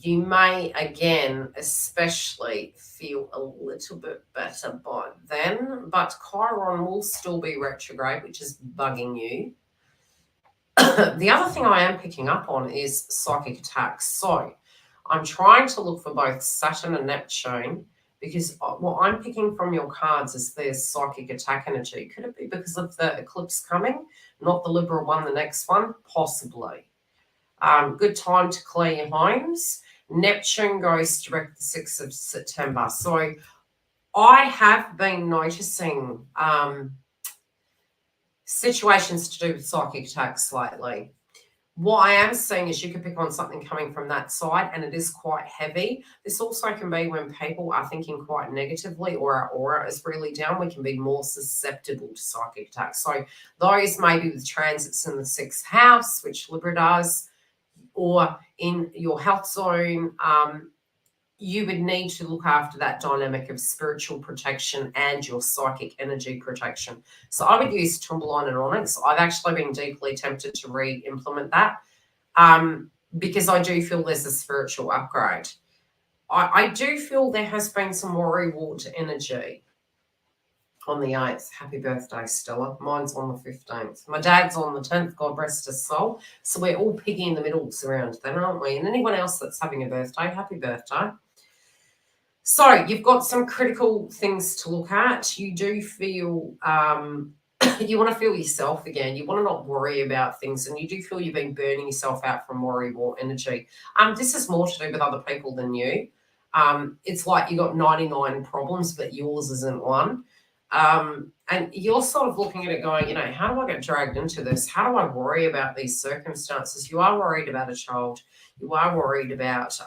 You may, again, especially feel a little bit better by then, but Chiron will still be retrograde, which is bugging you. The other thing I am picking up on is psychic attacks. So I'm trying to look for both Saturn and Neptune because what I'm picking from your cards is there's psychic attack energy. Could it be because of the eclipse coming, not the Libra one, the next one? Possibly. Good time to clear your homes. Neptune goes direct the 6th of September. So I have been noticing situations to do with psychic attacks lately. What I am seeing is you can pick on something coming from that side, and it is quite heavy. This also can be when people are thinking quite negatively or our aura is really down. We can be more susceptible to psychic attacks. So those maybe with transits in the 6th house, which Libra does, or in your health zone, you would need to look after that dynamic of spiritual protection and your psychic energy protection. So I would use Tumblr and Onyx. I've actually been deeply tempted to re-implement that because I do feel there's a spiritual upgrade. I do feel there has been some worry water energy on the 8th. Happy birthday, Stella. Mine's on the 15th. My dad's on the 10th, God rest his soul. So we're all piggy in the middles around then, aren't we? And anyone else that's having a birthday, happy birthday. So you've got some critical things to look at. You do feel, you want to feel yourself again. You want to not worry about things. And you do feel you've been burning yourself out from worry war energy. This is more to do with other people than you. It's like you got 99 problems, but yours isn't one. And you're sort of looking at it going, you know, how do I get dragged into this? How do I worry about these circumstances? You are worried about a child. You are worried about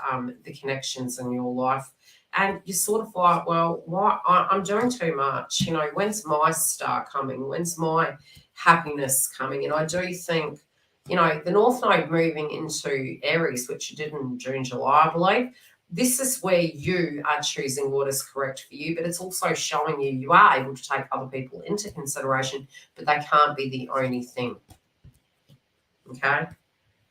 the connections in your life. And you're sort of like, well, what? I'm doing too much. You know, when's my star coming? When's my happiness coming? And I do think, you know, the North Node moving into Aries, which it did in June, July, I believe, this is where you are choosing what is correct for you, but it's also showing you are able to take other people into consideration, but they can't be the only thing. Okay?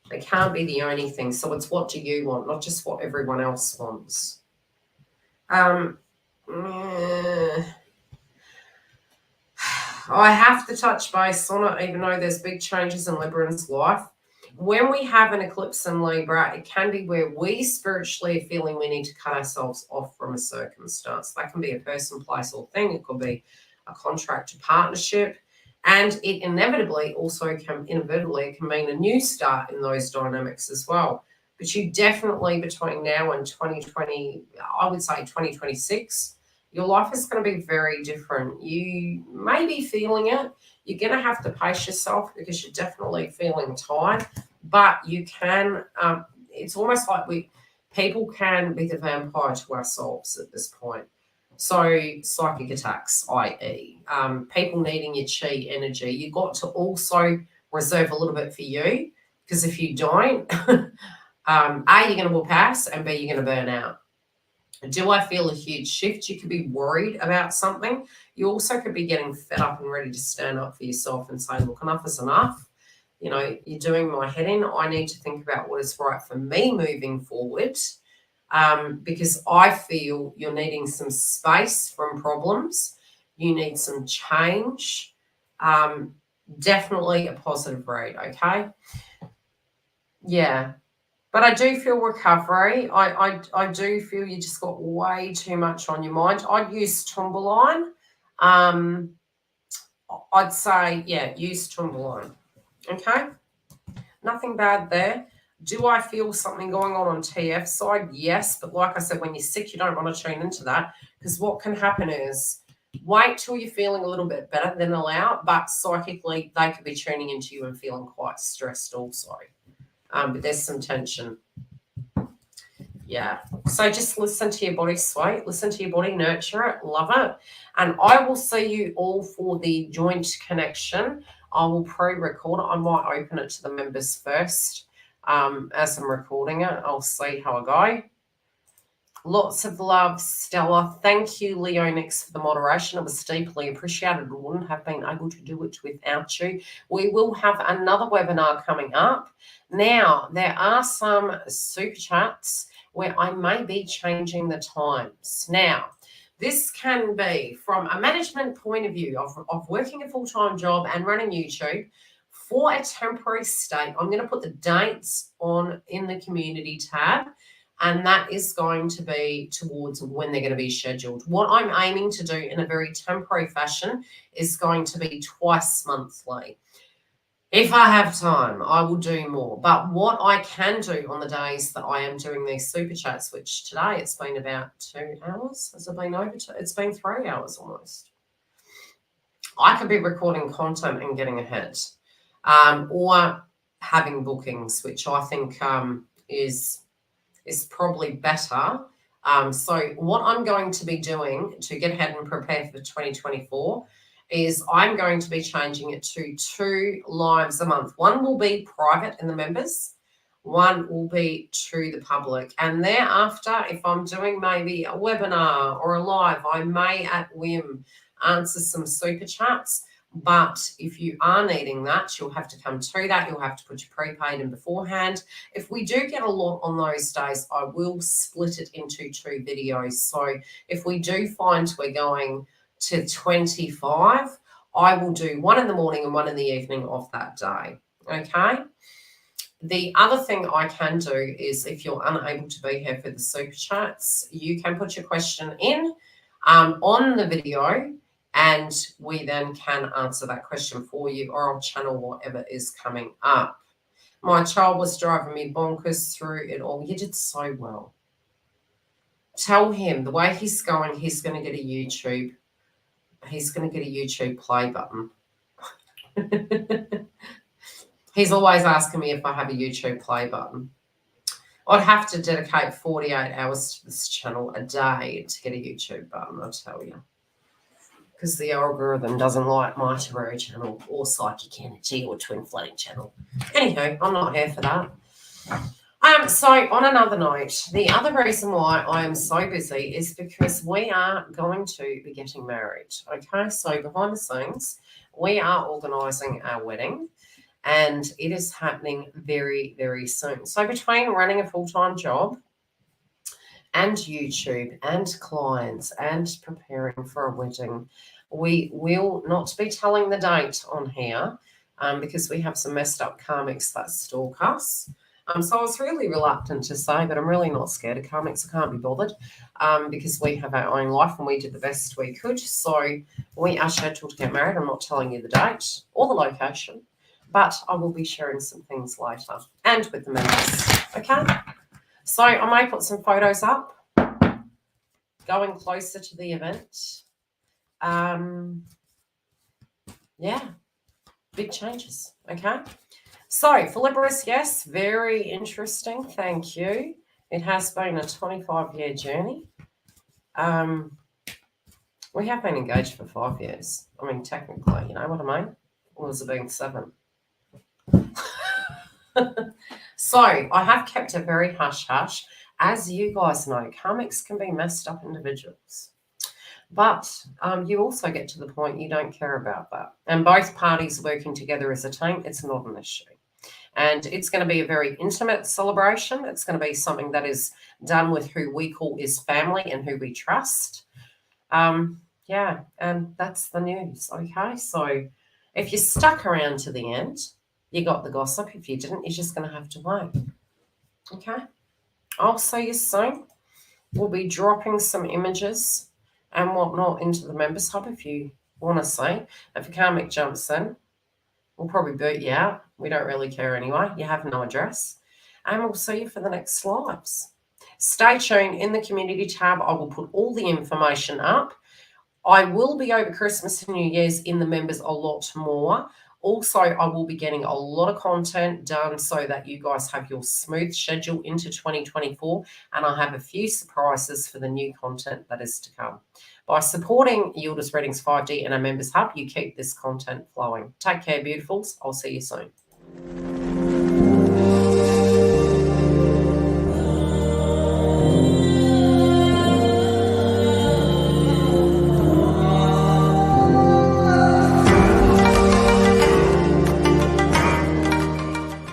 They can't be the only thing. So it's what do you want, not just what everyone else wants. I have to touch base on it, even though there's big changes in Libra's life. When we have an eclipse in Libra, it can be where we spiritually are feeling we need to cut ourselves off from a circumstance. That can be a person, place, or thing. It could be a contract, a partnership. And it inevitably also can mean a new start in those dynamics as well. But you definitely, between now and 2020, I would say 2026, your life is going to be very different. You may be feeling it. You're going to have to pace yourself because you're definitely feeling tired. But you can, it's almost like people can be the vampire to ourselves at this point. So psychic attacks, i.e. People needing your chi energy. You've got to also reserve a little bit for you because if you don't, A, you're going to whoop ass, and B, you're going to burn out. Do I feel a huge shift? You could be worried about something. You also could be getting fed up and ready to stand up for yourself and say, look, enough is enough. You know, you're doing my head in. I need to think about what is right for me moving forward. because I feel you're needing some space from problems. You need some change. Definitely a positive read, okay? Yeah. But I do feel recovery. I do feel you just got way too much on your mind. I'd use Tumbeline. I'd say, yeah, use Tumbeline. Okay? Nothing bad there. Do I feel something going on TF side? Yes. But like I said, when you're sick, you don't want to tune into that, because what can happen is wait till you're feeling a little bit better, then allow. But psychically, they could be tuning into you and feeling quite stressed also. But there's some tension. Yeah. So just listen to your body, sweet. Listen to your body, nurture it, love it. And I will see you all for the joint connection. I will pre-record it. I might open it to the members first as I'm recording it. I'll see how I go. Lots of love, Stella. Thank you, Leonix, for the moderation. It was deeply appreciated. I wouldn't have been able to do it without you. We will have another webinar coming up. Now, there are some super chats where I may be changing the times. Now, this can be from a management point of view of working a full-time job and running YouTube for a temporary state. I'm going to put the dates on in the community tab, and that is going to be towards when they're going to be scheduled. What I'm aiming to do in a very temporary fashion is going to be twice monthly. If I have time, I will do more. But what I can do on the days that I am doing these super chats, which today it's been about 2 hours. Has it been over? It's been 3 hours almost. I could be recording content and getting ahead, or having bookings, which I think is probably better. So what I'm going to be doing to get ahead and prepare for 2024 is I'm going to be changing it to 2 lives a month. One will be private in the members, one will be to the public. And thereafter, if I'm doing maybe a webinar or a live, I may at whim answer some super chats. But if you are needing that, you'll have to come to that. You'll have to put your prepaid in beforehand. If we do get a lot on those days, I will split it into 2 videos. So if we do find we're going to 25, I will do one in the morning and one in the evening of that day. Okay. The other thing I can do is, if you're unable to be here for the super chats, you can put your question in on the video, and we then can answer that question for you, or I'll channel whatever is coming up. My child was driving me bonkers through it all. You did so well. Tell him the way he's going, he's going to get a YouTube. He's going to get a YouTube play button. He's always asking me if I have a YouTube play button. I'd have to dedicate 48 hours to this channel a day to get a YouTube button, I'll tell you. Because the algorithm doesn't like my tarot channel or psychic energy or twin flame channel. Anywho, I'm not here for that. So on another note, the other reason why I am so busy is because we are going to be getting married. Okay, so behind the scenes, we are organising our wedding, and it is happening very, very soon. So between running a full-time job and YouTube and clients and preparing for a wedding, we will not be telling the date on here because we have some messed up karmics that stalk us. So I was really reluctant to say, but I'm really not scared of karmics. I can't be bothered because we have our own life and we did the best we could. So we are scheduled to get married. I'm not telling you the date or the location, but I will be sharing some things later and with the members. Okay. So I may put some photos up going closer to the event. Yeah, big changes. Okay. So for Libras, yes, very interesting. Thank you. It has been a 25-year journey. We have been engaged for 5 years. I mean, technically, you know what I mean? Or has it been 7? So I have kept it very hush-hush. As you guys know, karmics can be messed up individuals. But you also get to the point you don't care about that. And both parties working together as a team, it's not an issue. And it's going to be a very intimate celebration. It's going to be something that is done with who we call is family and who we trust. Yeah, and that's the news. Okay, so if you stuck around to the end, you got the gossip. If you didn't, you're just going to have to wait. Okay, I'll see you soon. We'll be dropping some images and whatnot into the members hub if you want to see. If a karmic jumps in, we'll probably boot you out. We don't really care anyway. You have no address. And we'll see you for the next lives. Stay tuned. In the community tab, I will put all the information up. I will be over Christmas and New Year's in the members a lot more. Also, I will be getting a lot of content done so that you guys have your smooth schedule into 2024. And I have a few surprises for the new content that is to come. By supporting Yildiz Readings 5D and our members hub, you keep this content flowing. Take care, beautifuls. I'll see you soon.